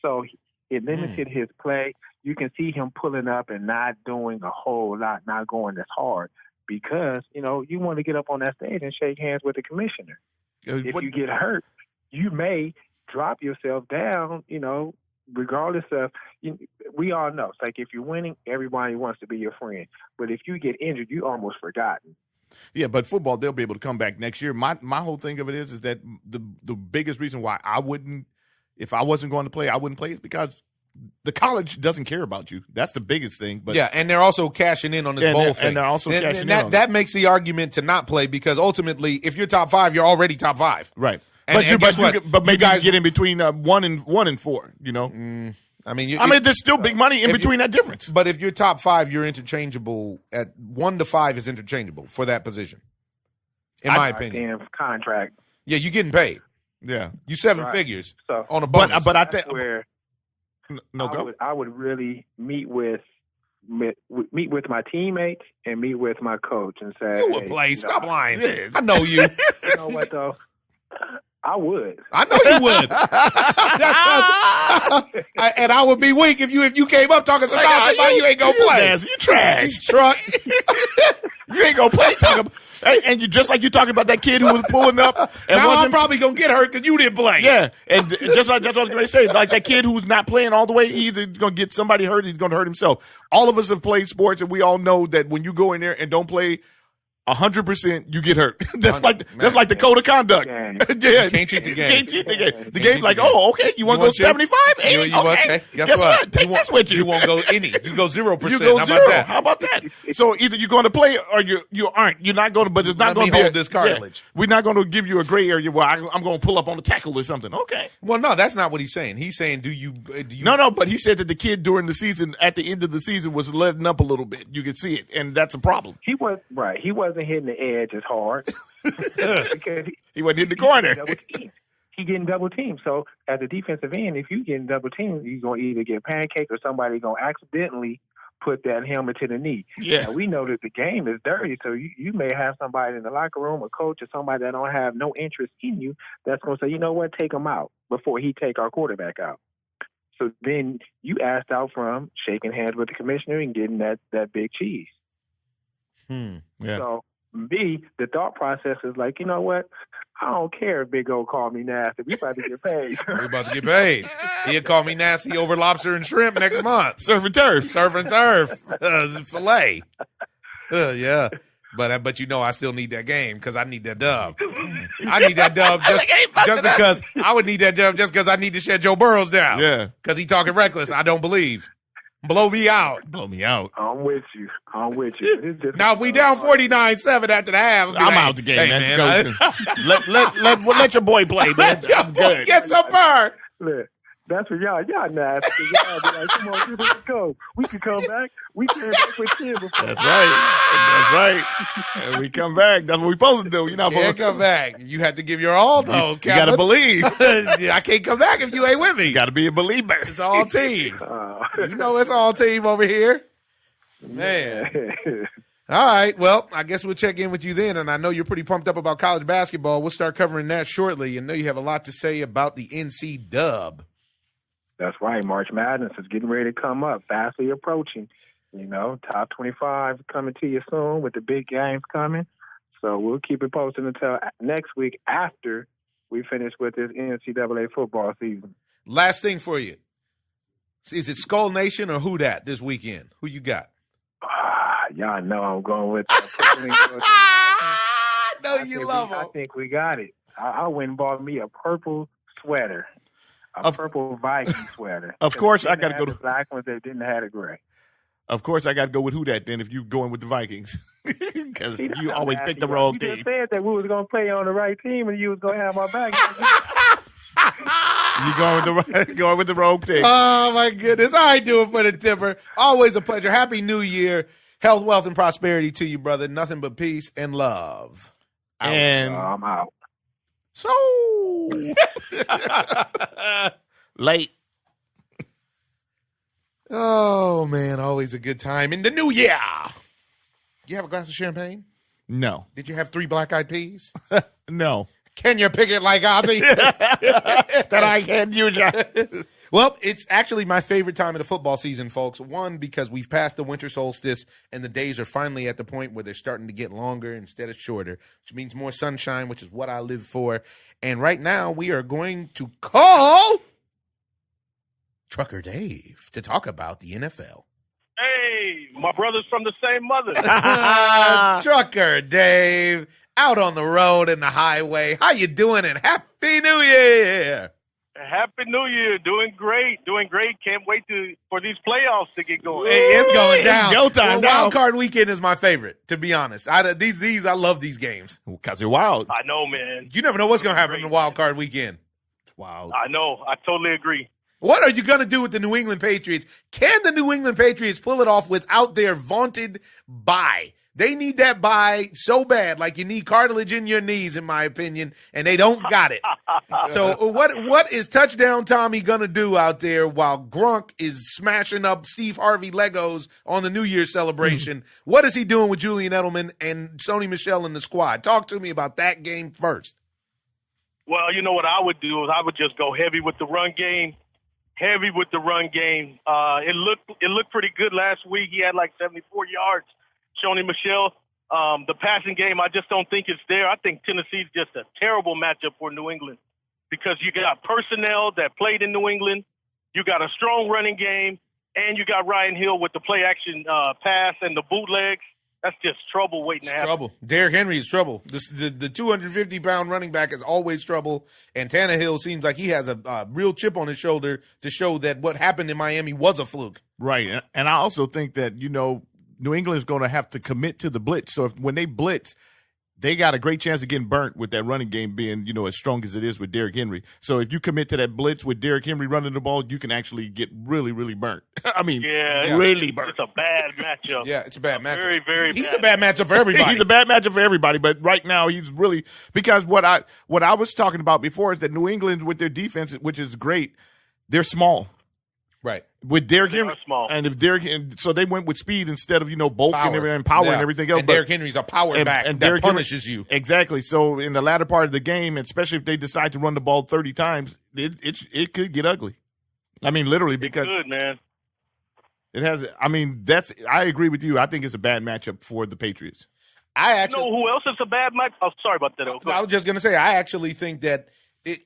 So it limited his play. You can see him pulling up and not doing a whole lot, not going as hard because, you want to get up on that stage and shake hands with the commissioner. If you get hurt, you may drop yourself down, regardless of, we all know. It's like if you're winning, everybody wants to be your friend. But if you get injured, you're almost forgotten. Yeah, but football, they'll be able to come back next year. My whole thing of it is that the biggest reason why I wouldn't, if I wasn't going to play, I wouldn't play is because the college doesn't care about you. That's the biggest thing. But yeah, and they're also cashing in on this bowl thing. And they're also cashing in. That makes the argument to not play because ultimately, if you're top 5, you're already top 5. Right. And but maybe you guys get in between 1 and 4. There's still big money in between that difference. But if you're top 5, you're interchangeable. At 1 to 5 is interchangeable for that position. In my opinion, contract. Yeah, you're getting paid. Yeah, you 7 figures on a bonus. But I think where I would really meet with my teammates and meet with my coach and say, "You would play. Stop lying. I know you. You know what though? I would. I know you would. And I would be weak if you came up talking some nonsense about you ain't gonna play. You trash, truck. You ain't gonna play. And you just like you talking about that kid who was pulling up. And now I'm probably gonna get hurt because you didn't play. Yeah, and just like that's what I was going to say. Like that kid who's not playing all the way, he's either gonna get somebody hurt, he's gonna hurt himself. All of us have played sports, and we all know that when you go in there and don't play 100% you get hurt. That's Man, like the code of conduct. Yeah. Yeah, You can't cheat the game. Can't cheat the game. The Can't game's cheat like, the game. oh, okay, you want to go 75, 80? You okay? Guess what? Take this with you. You won't go any. You go 0%. You go How zero. about that? How about that? So either you're going to play or you aren't. You're not going to, but it's not Let going me to be hold this cartilage. We're not going to give you a gray area where I'm going to pull up on the tackle or something. Okay. Well, no, that's not what he's saying. He's saying, do you? No, but he said that the kid during the season, at the end of the season, was letting up a little bit. You could see it, and that's a problem. He was right. He wasn't hitting the edge as hard because He wasn't in the corner. He getting double teamed. So as a defensive end, if you getting double teamed, you're gonna either get pancaked or somebody gonna accidentally put that helmet to the knee. Yeah. Now, we know that the game is dirty, so you may have somebody in the locker room, a coach, or somebody that don't have no interest in you that's gonna say, you know what, take him out before he take our quarterback out. So then you asked out from shaking hands with the commissioner and getting that big cheese. Yeah. So me, the thought process is like, you know what? I don't care if Big O call me nasty. We about to get paid. We're about to get paid. He'll call me nasty over lobster and shrimp next month. Surf and turf. Surf and turf. Filet. Yeah. But you know I still need that game because I need that dub. I need that dub just because I would need that dub just because I need to shut Joe Burrows down. Yeah. Because he talking reckless. I don't believe. Blow me out. Blow me out. I'm with you. It's just Now, if we down 49-7 after the half, I'm out the game, hey, man. Let your boy play, man. I'm good. Get some burn. Look, that's what y'all nasty. Y'all be like, come on, let's go. We can come back. We came back with 10 before. That's right. And we come back. That's what we supposed to do. You're not Can't supposed come back. You have to give your all, though. You got to believe. I can't come back if you ain't with me. You got to be a believer. It's all team. You know it's all team over here. Man. All right. Well, I guess we'll check in with you then. And I know you're pretty pumped up about college basketball. We'll start covering that shortly. And know you have a lot to say about the NC dub. That's right. March Madness is getting ready to come up, fastly approaching. You know, top 25 coming to you soon with the big games coming. So we'll keep it posted until next week after we finish with this NCAA football season. Last thing for you. Is it Skull Nation or Who Dat this weekend? Who you got? Y'all know I'm going with No, you love them. I think we got it. I went and bought me a purple sweater. A purple Viking sweater. Of course, I got to go to the black ones that didn't have the gray. Of course, I got to go with Who Dat then if you going with the Vikings. Because you always pick the wrong team. You just said that we was going to play on the right team and you was going to have my back. You going with the wrong team. Oh, my goodness. All right, do it for the tipper. Always a pleasure. Happy New Year. Health, wealth, and prosperity to you, brother. Nothing but peace and love. And I'm out. So late. Oh, man. Always a good time in the new year. You have a glass of champagne? No. Did you have 3 black-eyed peas? No. Can you pick it like Ozzy? That I can use. Well, it's actually my favorite time of the football season, folks. One, because we've passed the winter solstice and the days are finally at the point where they're starting to get longer instead of shorter, which means more sunshine, which is what I live for. And right now we are going to call Trucker Dave to talk about the NFL. Hey, my brothers from the same mother. Trucker Dave, out on the road and the highway. How you doing? And Happy New Year! Happy New Year. Doing great. Can't wait for these playoffs to get going. It's going down. It's go time now. Wild Card Weekend is my favorite, to be honest. I love these games. Because they're wild. I know, man. You never know what's going to happen in the Wild Card Weekend. It's wild. I know. I totally agree. What are you going to do with the New England Patriots? Can the New England Patriots pull it off without their vaunted bye? They need that bye so bad, like you need cartilage in your knees, in my opinion, and they don't got it. So what is Touchdown Tommy going to do out there while Gronk is smashing up Steve Harvey Legos on the New Year's celebration? What is he doing with Julian Edelman and Sony Michel and the squad? Talk to me about that game first. Well, you know what I would do is I would just go heavy with the run game. It looked pretty good last week. He had like 74 yards. Sony Michel, the passing game, I just don't think it's there. I think Tennessee's just a terrible matchup for New England because you got personnel that played in New England, you got a strong running game, and you got Ryan Hill with the play-action pass and the bootlegs. That's just trouble waiting to happen. Trouble. Derrick Henry is trouble. The 250-pound running back is always trouble, and Tannehill seems like he has a real chip on his shoulder to show that what happened in Miami was a fluke. Right, and I also think that, New England is going to have to commit to the blitz. So when they blitz, they got a great chance of getting burnt with that running game being, as strong as it is with Derrick Henry. So if you commit to that blitz with Derrick Henry running the ball, you can actually get really, really burnt. I mean, really burnt. It's a bad matchup. Yeah, it's a bad matchup. Very, very He's bad. a bad matchup for everybody. He's a bad matchup for everybody, but right now he's really – because what I was talking about before is that New England with their defense, which is great, they're small. Right. With Derrick They Henry, are small. and so they went with speed instead of bulk and power and everything else. And Derrick Henry's a power back that Derrick punishes Henry, you. Exactly. So in the latter part of the game, especially if they decide to run the ball 30 times, it could get ugly. I mean, literally, because good, man. it has. I mean, I agree with you. I think it's a bad matchup for the Patriots. I You know who else is a bad match? Oh, sorry about that. I was just going to say, I actually think that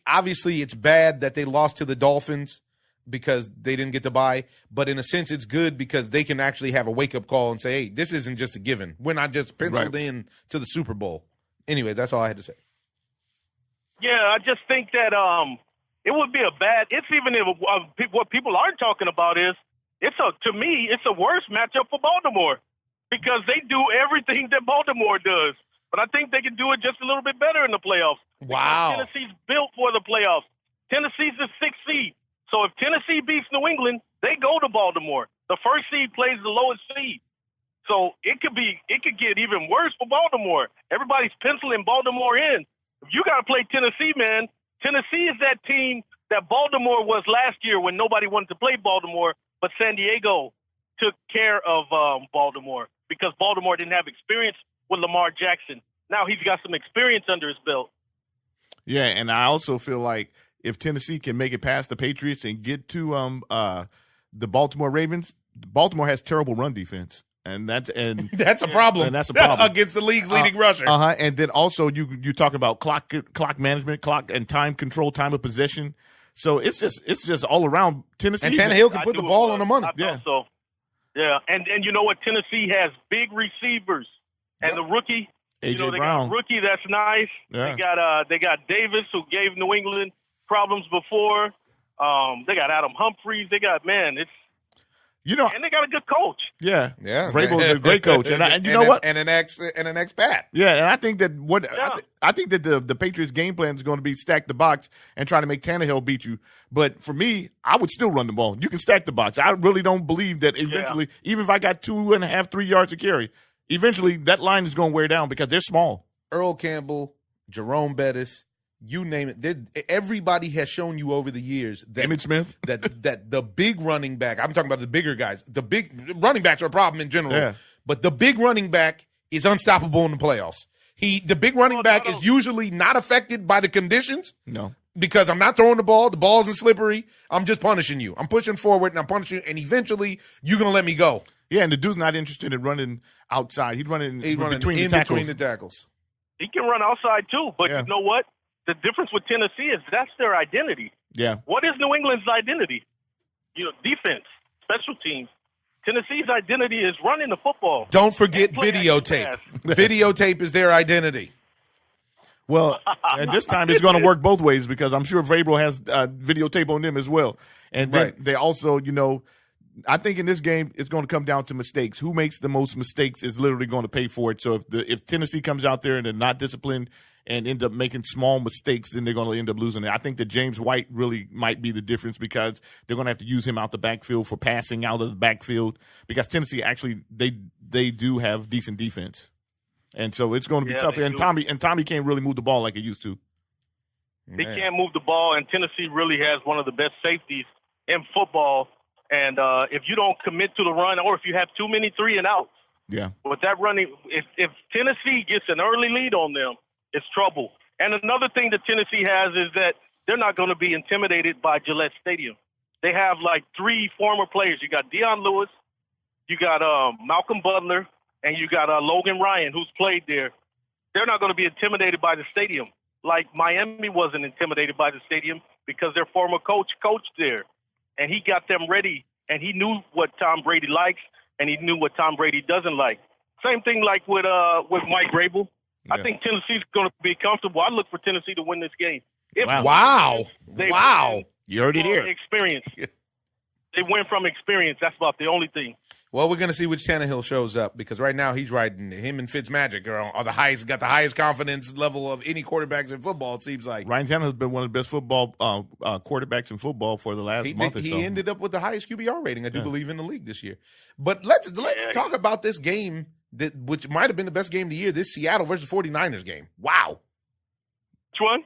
obviously it's bad that they lost to the Dolphins because they didn't get the bye, but in a sense it's good because they can actually have a wake-up call and say, hey, this isn't just a given. We're not just penciled in to the Super Bowl. Anyways, that's all I had to say. Yeah, I just think that it would be it's even what people aren't talking about is to me, it's a worse matchup for Baltimore because they do everything that Baltimore does. But I think they can do it just a little bit better in the playoffs. Wow. Tennessee's built for the playoffs. Tennessee's the 6th seed. So if Tennessee beats New England, they go to Baltimore. The first seed plays the lowest seed. So it could get even worse for Baltimore. Everybody's penciling Baltimore in. If you got to play Tennessee, man, Tennessee is that team that Baltimore was last year when nobody wanted to play Baltimore, but San Diego took care of Baltimore because Baltimore didn't have experience with Lamar Jackson. Now he's got some experience under his belt. Yeah, and I also feel like if Tennessee can make it past the Patriots and get to the Baltimore Ravens, Baltimore has terrible run defense, and that's a problem. And that's a problem against the league's leading rusher. And then also you talk about clock management, clock and time control, time of possession. So it's just all around Tennessee. And Tannehill can put the ball on the money. So. Yeah, and you know what? Tennessee has big receivers, and the rookie. A.J. They Brown. got a rookie that's nice. Yeah. They got Davis, who gave New England problems before. They got Adam Humphries. They got and they got a good coach. Yeah, yeah. Vrabel's a great coach, and you know what? And an ex Pat. Yeah, and I think that I think that the Patriots' game plan is going to be stack the box and try to make Tannehill beat you. But for me, I would still run the ball. You can stack the box. I really don't believe that eventually, even if I got 2.5, 3 yards to carry, eventually that line is going to wear down because they're small. Earl Campbell, Jerome Bettis, you name it. Everybody has shown you over the years that Emmitt Smith, that the big running back. I'm talking about the bigger guys. The big running backs are a problem in general, but the big running back is unstoppable in the playoffs. The big running back is usually not affected by the conditions. No. Because I'm not throwing the ball, the ball isn't slippery. I'm just punishing you. I'm pushing forward and I'm punishing you, and eventually you're gonna let me go. Yeah, and the dude's not interested in running outside. He's running between the tackles. He can run outside too, but you know what? The difference with Tennessee is that's their identity. Yeah. What is New England's identity? Defense, special teams. Tennessee's identity is running the football. Don't forget videotape. Videotape is their identity. Well, and this time it's going to work both ways because I'm sure Vrabel has videotape on them as well. And then they also, I think in this game it's going to come down to mistakes. Who makes the most mistakes is literally going to pay for it. So if Tennessee comes out there and they're not disciplined and end up making small mistakes, then they're going to end up losing it. I think that James White really might be the difference because they're going to have to use him out the backfield for passing out of the backfield because Tennessee actually they do have decent defense. And so it's going to be tough. And Tommy can't really move the ball like he used to. He can't move the ball, and Tennessee really has one of the best safeties in football. And if you don't commit to the run, or if you have too many 3 and outs, with that running, if Tennessee gets an early lead on them, it's trouble. And another thing that Tennessee has is that they're not going to be intimidated by Gillette Stadium. They have like 3 former players. You got Deion Lewis, you got Malcolm Butler, and you got Logan Ryan, who's played there. They're not going to be intimidated by the stadium like Miami wasn't intimidated by the stadium because their former coach coached there. And he got them ready, and he knew what Tom Brady likes, and he knew what Tom Brady doesn't like. Same thing like with Mike Vrabel. Yeah. I think Tennessee's going to be comfortable. I look for Tennessee to win this game. Wow. You heard it here. Experience. They win from experience. That's about the only thing. Well, we're going to see which Tannehill shows up because right now he's riding him and Fitzmagic are the highest, got the highest confidence level of any quarterbacks in football. It seems like Ryan Tannehill's been one of the best football quarterbacks in football for the last month or so. He ended up with the highest QBR rating, I do believe, in the league this year. But let's talk about this game which might have been the best game of the year. This Seattle versus 49ers game. Wow. Which one?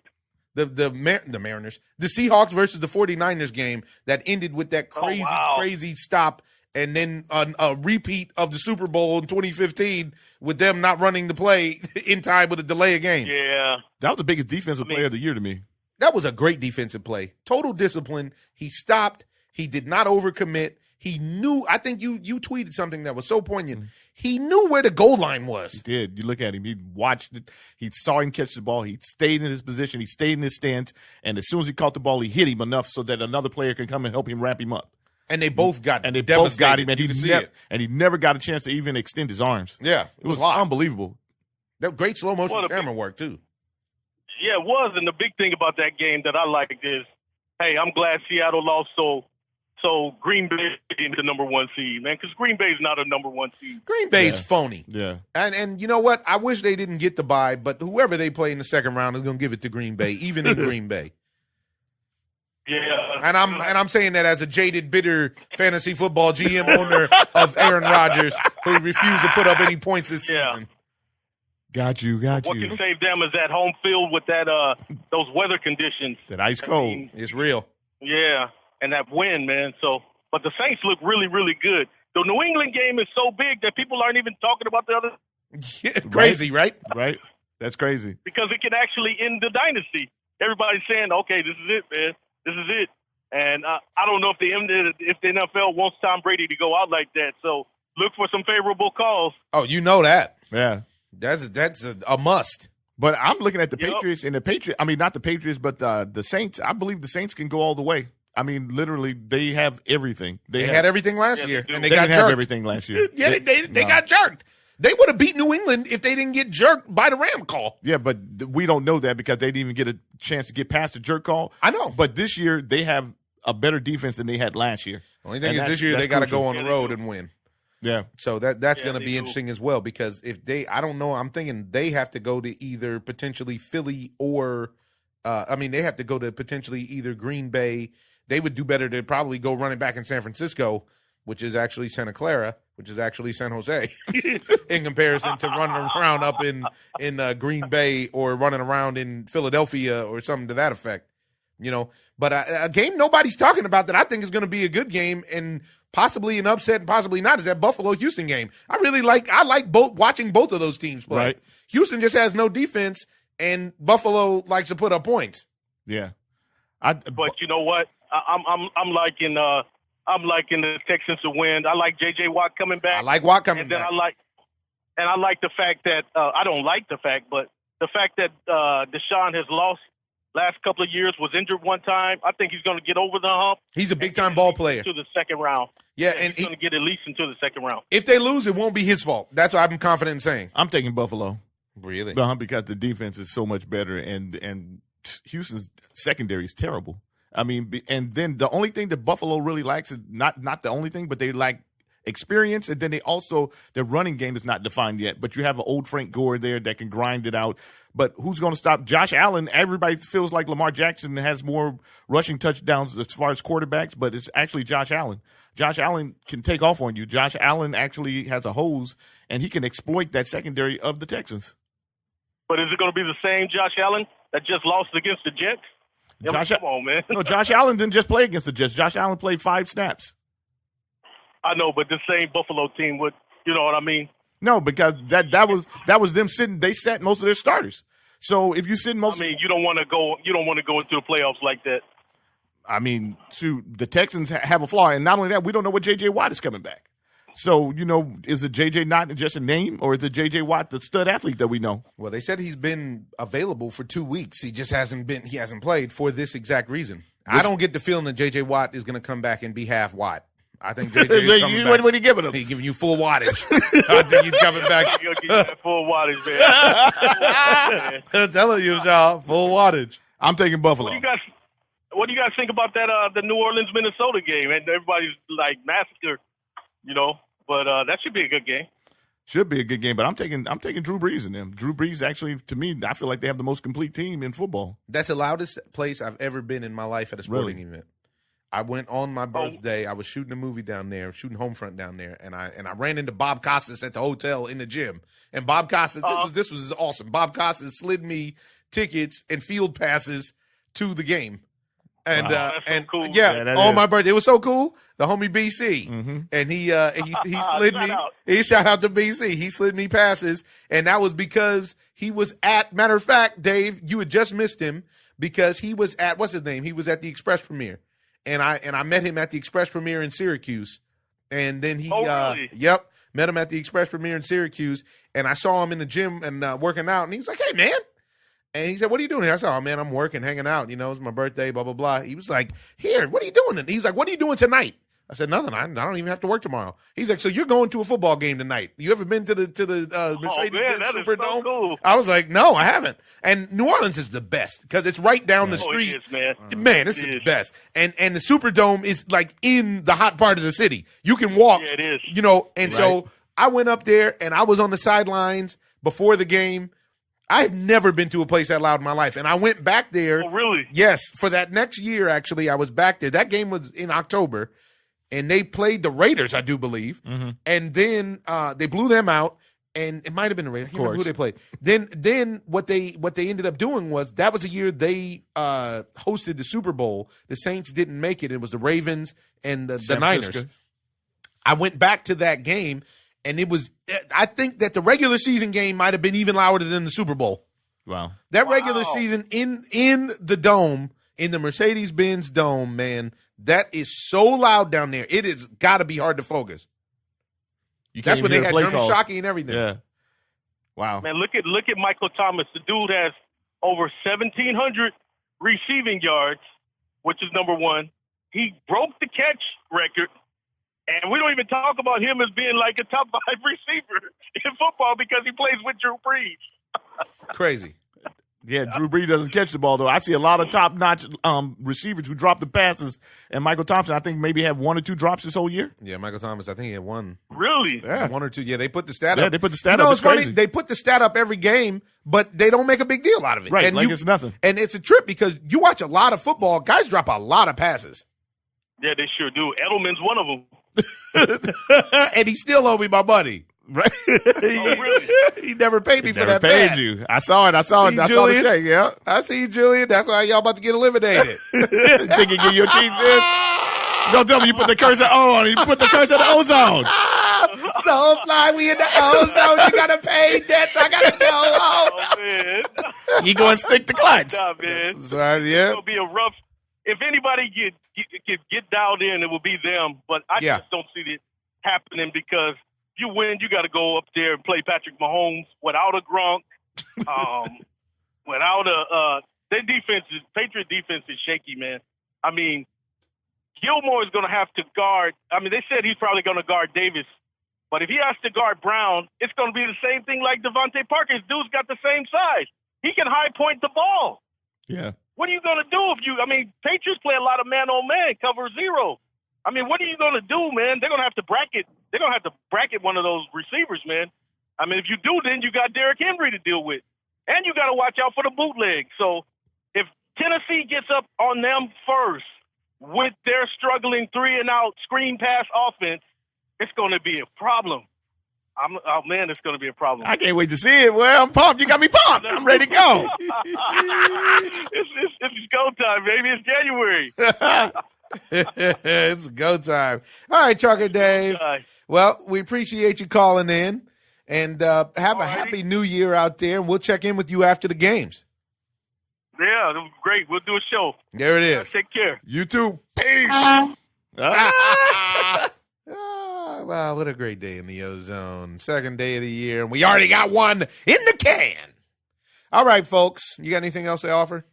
The Mariners, the Seahawks versus the 49ers game that ended with that crazy stop, and then a repeat of the Super Bowl in 2015 with them not running the play in time with a delay of game. Yeah. That was the biggest defensive player of the year to me. That was a great defensive play. Total discipline. He stopped. He did not overcommit. He knew, I think you tweeted something that was so poignant. He knew where the goal line was. He did. You look at him. He watched it. He saw him catch the ball. He stayed in his position. He stayed in his stance. And as soon as he caught the ball, he hit him enough so that another player can come and help him wrap him up. And they both got him. And he never got a chance to even extend his arms. Yeah. It was unbelievable. That was great slow motion camera work, too. Yeah, it was. And the big thing about that game that I liked is, hey, I'm glad Seattle lost so Green Bay is the number one seed, man, because Green Bay's not a number one seed. Green Bay's phony. Yeah. And you know what? I wish they didn't get the bye, but whoever they play in the second round is going to give it to Green Bay, even in Green Bay. Yeah. And I'm saying that as a jaded, bitter fantasy football GM owner of Aaron Rodgers who refused to put up any points this season. Got you. What can save them is that home field with that those weather conditions. That ice cold. It's real. Yeah. And that win, man. But the Saints look really, really good. The New England game is so big that people aren't even talking about the other. Yeah, crazy, right? Right. That's crazy. Because it can actually end the dynasty. Everybody's saying, okay, this is it, man. This is it. And I don't know if the NFL wants Tom Brady to go out like that. So look for some favorable calls. Oh, you know that. Yeah. That's a must. But I'm looking at the Patriots and not the Patriots, but the Saints. I believe the Saints can go all the way. I mean, literally, they have everything. They had everything last year, and they got didn't jerked. have everything last year. Yeah, they got jerked. They would have beat New England if they didn't get jerked by the Ram call. Yeah, but we don't know that because they didn't even get a chance to get past the jerk call. I know. But this year, they have a better defense than they had last year. Only thing is this year they got to go on the road and win. Yeah. So that's going to be interesting as well because if I don't know, I'm thinking they have to go to either potentially Philly or, they have to go to potentially either Green Bay. They would do better to probably go running back in San Francisco, which is actually Santa Clara, which is actually San Jose, in comparison to running around up in Green Bay or running around in Philadelphia or something to that effect. But a game nobody's talking about that I think is going to be a good game and possibly an upset and possibly not is that Buffalo-Houston game. I like watching both of those teams play. Right. Houston just has no defense, and Buffalo likes to put up points. Yeah. But you know what? I'm liking the Texans to win. I like J.J. Watt coming back. I like Watt coming back. I like the fact that I don't like the fact, but the fact that Deshaun has lost last couple of years, was injured one time. I think he's going to get over the hump. He's a big-time ball player. To the second round. Yeah, and he's going to get at least into the second round. If they lose, it won't be his fault. That's what I'm confident in saying. I'm taking Buffalo. Really? Because the defense is so much better, and Houston's secondary is terrible. I mean, and then the only thing that Buffalo really lacks is not the only thing, but they lack experience, and then their running game is not defined yet. But you have an old Frank Gore there that can grind it out. But who's going to stop Josh Allen? Everybody feels like Lamar Jackson has more rushing touchdowns as far as quarterbacks, but it's actually Josh Allen. Josh Allen can take off on you. Josh Allen actually has a hose, and he can exploit that secondary of the Texans. But is it going to be the same Josh Allen that just lost against the Jets? Come on, man. No, Josh Allen didn't just play against the Jets. Josh Allen played 5 snaps. I know, but the same Buffalo team would, you know what I mean? No, because that was them sitting. They sat most of their starters. So if you sit most, you don't want to go into the playoffs like that. I mean, the Texans have a flaw, and not only that, we don't know what J.J. Watt is coming back. So, is it J.J. not just a name, or is it J.J. Watt, the stud athlete that we know? Well, they said he's been available for 2 weeks. He just hasn't played for this exact reason. I don't get the feeling that J.J. Watt is going to come back and be half Watt. I think JJ's coming back. What are you giving us? He's giving you full wattage. I think he's coming back. He's gonna give you that full wattage, man. I'm telling you, y'all, full wattage. I'm taking Buffalo. What do you guys think about that? The New Orleans Minnesota game, and everybody's like massacre, But that should be a good game. Should be a good game, but I'm taking Drew Brees in them. Drew Brees actually, to me, I feel like they have the most complete team in football. That's the loudest place I've ever been in my life at a sporting event. I went on my birthday. I was shooting a movie down there, shooting Homefront down there, and I ran into Bob Costas at the hotel in the gym. And Bob Costas, this was awesome. Bob Costas slid me tickets and field passes to the game. And so cool. On my birthday, it was so cool. The homie BC, and he slid me. He shout out to BC. He slid me passes, and that was because he was at. Matter of fact, Dave, you had just missed him because he was at what's his name? He was at the Express premiere, and I met him at the Express premiere in Syracuse, and then he really? met him at the Express premiere in Syracuse, and I saw him in the gym and working out, and he was like, "Hey, man." And he said, "What are you doing here?" I said, "Oh, man, I'm working, hanging out. It's my birthday, blah, blah, blah." He was like, "Here, what are you doing?" And he's like, "What are you doing tonight?" I said, "Nothing. I don't even have to work tomorrow." He's like, "So you're going to a football game tonight? You ever been to the Mercedes-Benz Superdome?" So cool. I was like, "No, I haven't." And New Orleans is the best because it's right down the street. It is, man. Man, this is the best. And the Superdome is like in the hot part of the city. You can walk. Yeah, it is. And so I went up there and I was on the sidelines before the game. I've never been to a place that loud in my life. And I went back there. Oh, really? Yes. For that next year, actually, I was back there. That game was in October, and they played the Raiders, I do believe. And then they blew them out, and it might have been the Raiders. I can't remember who they played. Then what they ended up doing was that was the year they hosted the Super Bowl. The Saints didn't make it. It was the Ravens and the Niners. I went back to that game. And I think that the regular season game might have been even louder than the Super Bowl. Wow. That regular season in the dome, in the Mercedes-Benz Dome, man, that is so loud down there. It has got to be hard to focus. That's when they had German Shockey and everything. Yeah. Wow. Man, look at Michael Thomas. The dude has over 1,700 receiving yards, which is number one. He broke the catch record. And we don't even talk about him as being like a top 5 receiver in football because he plays with Drew Brees. Crazy. Yeah, Drew Brees doesn't catch the ball, though. I see a lot of top-notch receivers who drop the passes. And Michael Thompson, I think, maybe had 1 or 2 drops this whole year. Yeah, Michael Thomas, I think he had 1. Really? Yeah. 1 or 2. Yeah, they put the stat up. Yeah, they put the stat up. It's funny. They put the stat up every game, but they don't make a big deal out of it. Right, it's nothing. And it's a trip because you watch a lot of football. Guys drop a lot of passes. Yeah, they sure do. Edelman's one of them. And he still owe me my money. Right? Really? He never paid me for that. Paid you. I saw it. I saw the check. Yeah, I see you, Julian. That's why y'all about to get eliminated. Think you get your cheeks in? Don't tell me you put the curse of O on it. You put the curse of the O-Zone. So fly, we in the O-Zone. You gotta pay debts. I gotta go. Oh man, you go and stick the clutch. Nah, man. Sorry, yeah. It'll be a rough. If anybody get dialed in, it will be them. But I just don't see it happening because if you win, you got to go up there and play Patrick Mahomes without a Gronk, without their defense. Patriot defense is shaky, man. I mean, Gilmore is going to have to guard. I mean, they said he's probably going to guard Davis, but if he has to guard Brown, it's going to be the same thing like Devontae Parker. His dude's got the same size. He can high point the ball. Yeah. What are you going to do Patriots play a lot of man-on-man, cover zero. I mean, what are you going to do, man? They're going to have to bracket. They're going to have to bracket one of those receivers, man. I mean, if you do, then you got Derrick Henry to deal with. And you got to watch out for the bootleg. So if Tennessee gets up on them first with their struggling 3-and-out screen pass offense, it's going to be a problem. It's going to be a problem. I can't wait to see it. Well, I'm pumped. You got me pumped. I'm ready to go. It's go time, baby. It's January. It's go time. All right, Trucker Dave. Well, we appreciate you calling in, and have a happy new year out there, and we'll check in with you after the games. Yeah, it was great. We'll do a show. There it is. Take care. You too. Peace. Wow, what a great day in the O-Zone. Second day of the year, and we already got one in the can. All right, folks. You got anything else to offer?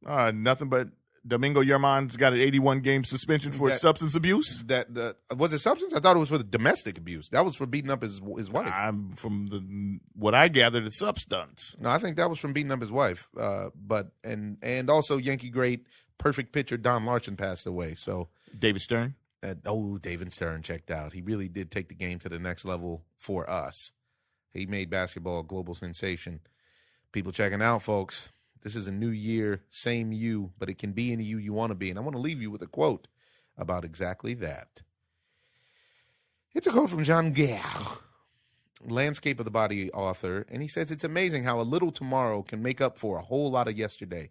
Nothing but Domingo Yerman's got an 81-game suspension for substance abuse. That was it substance? I thought it was for the domestic abuse. That was for beating up his wife. From what I gathered, it's substance. No, I think that was from beating up his wife. But also Yankee great, perfect pitcher Don Larson passed away. So David Stern. David Stern checked out. He really did take the game to the next level for us. He made basketball a global sensation. People checking out, folks. This is a new year, same you, but it can be any you want to be. And I want to leave you with a quote about exactly that. It's a quote from Jean Guerre, Landscape of the Body author, and he says, it's amazing how a little tomorrow can make up for a whole lot of yesterday.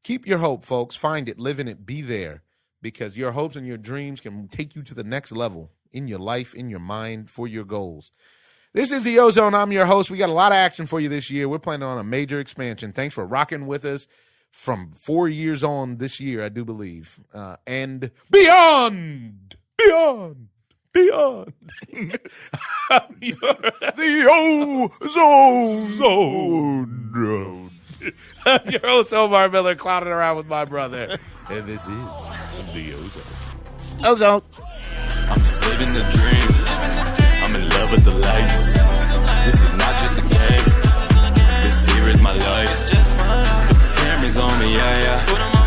Keep your hope, folks. Find it, live in it, be there, because your hopes and your dreams can take you to the next level in your life, in your mind, for your goals. This is the O-ZONE. I'm your host. We got a lot of action for you this year. We're planning on a major expansion. Thanks for rocking with us from 4 years on this year, I do believe. And beyond. The O-ZONE. I'm your host, Omar Miller, clowning around with my brother. And this is the O-ZONE. O-ZONE. I'm just living the dream. I'm in love with the lights. This is not just a game. This here is my life. The cameras on me, yeah.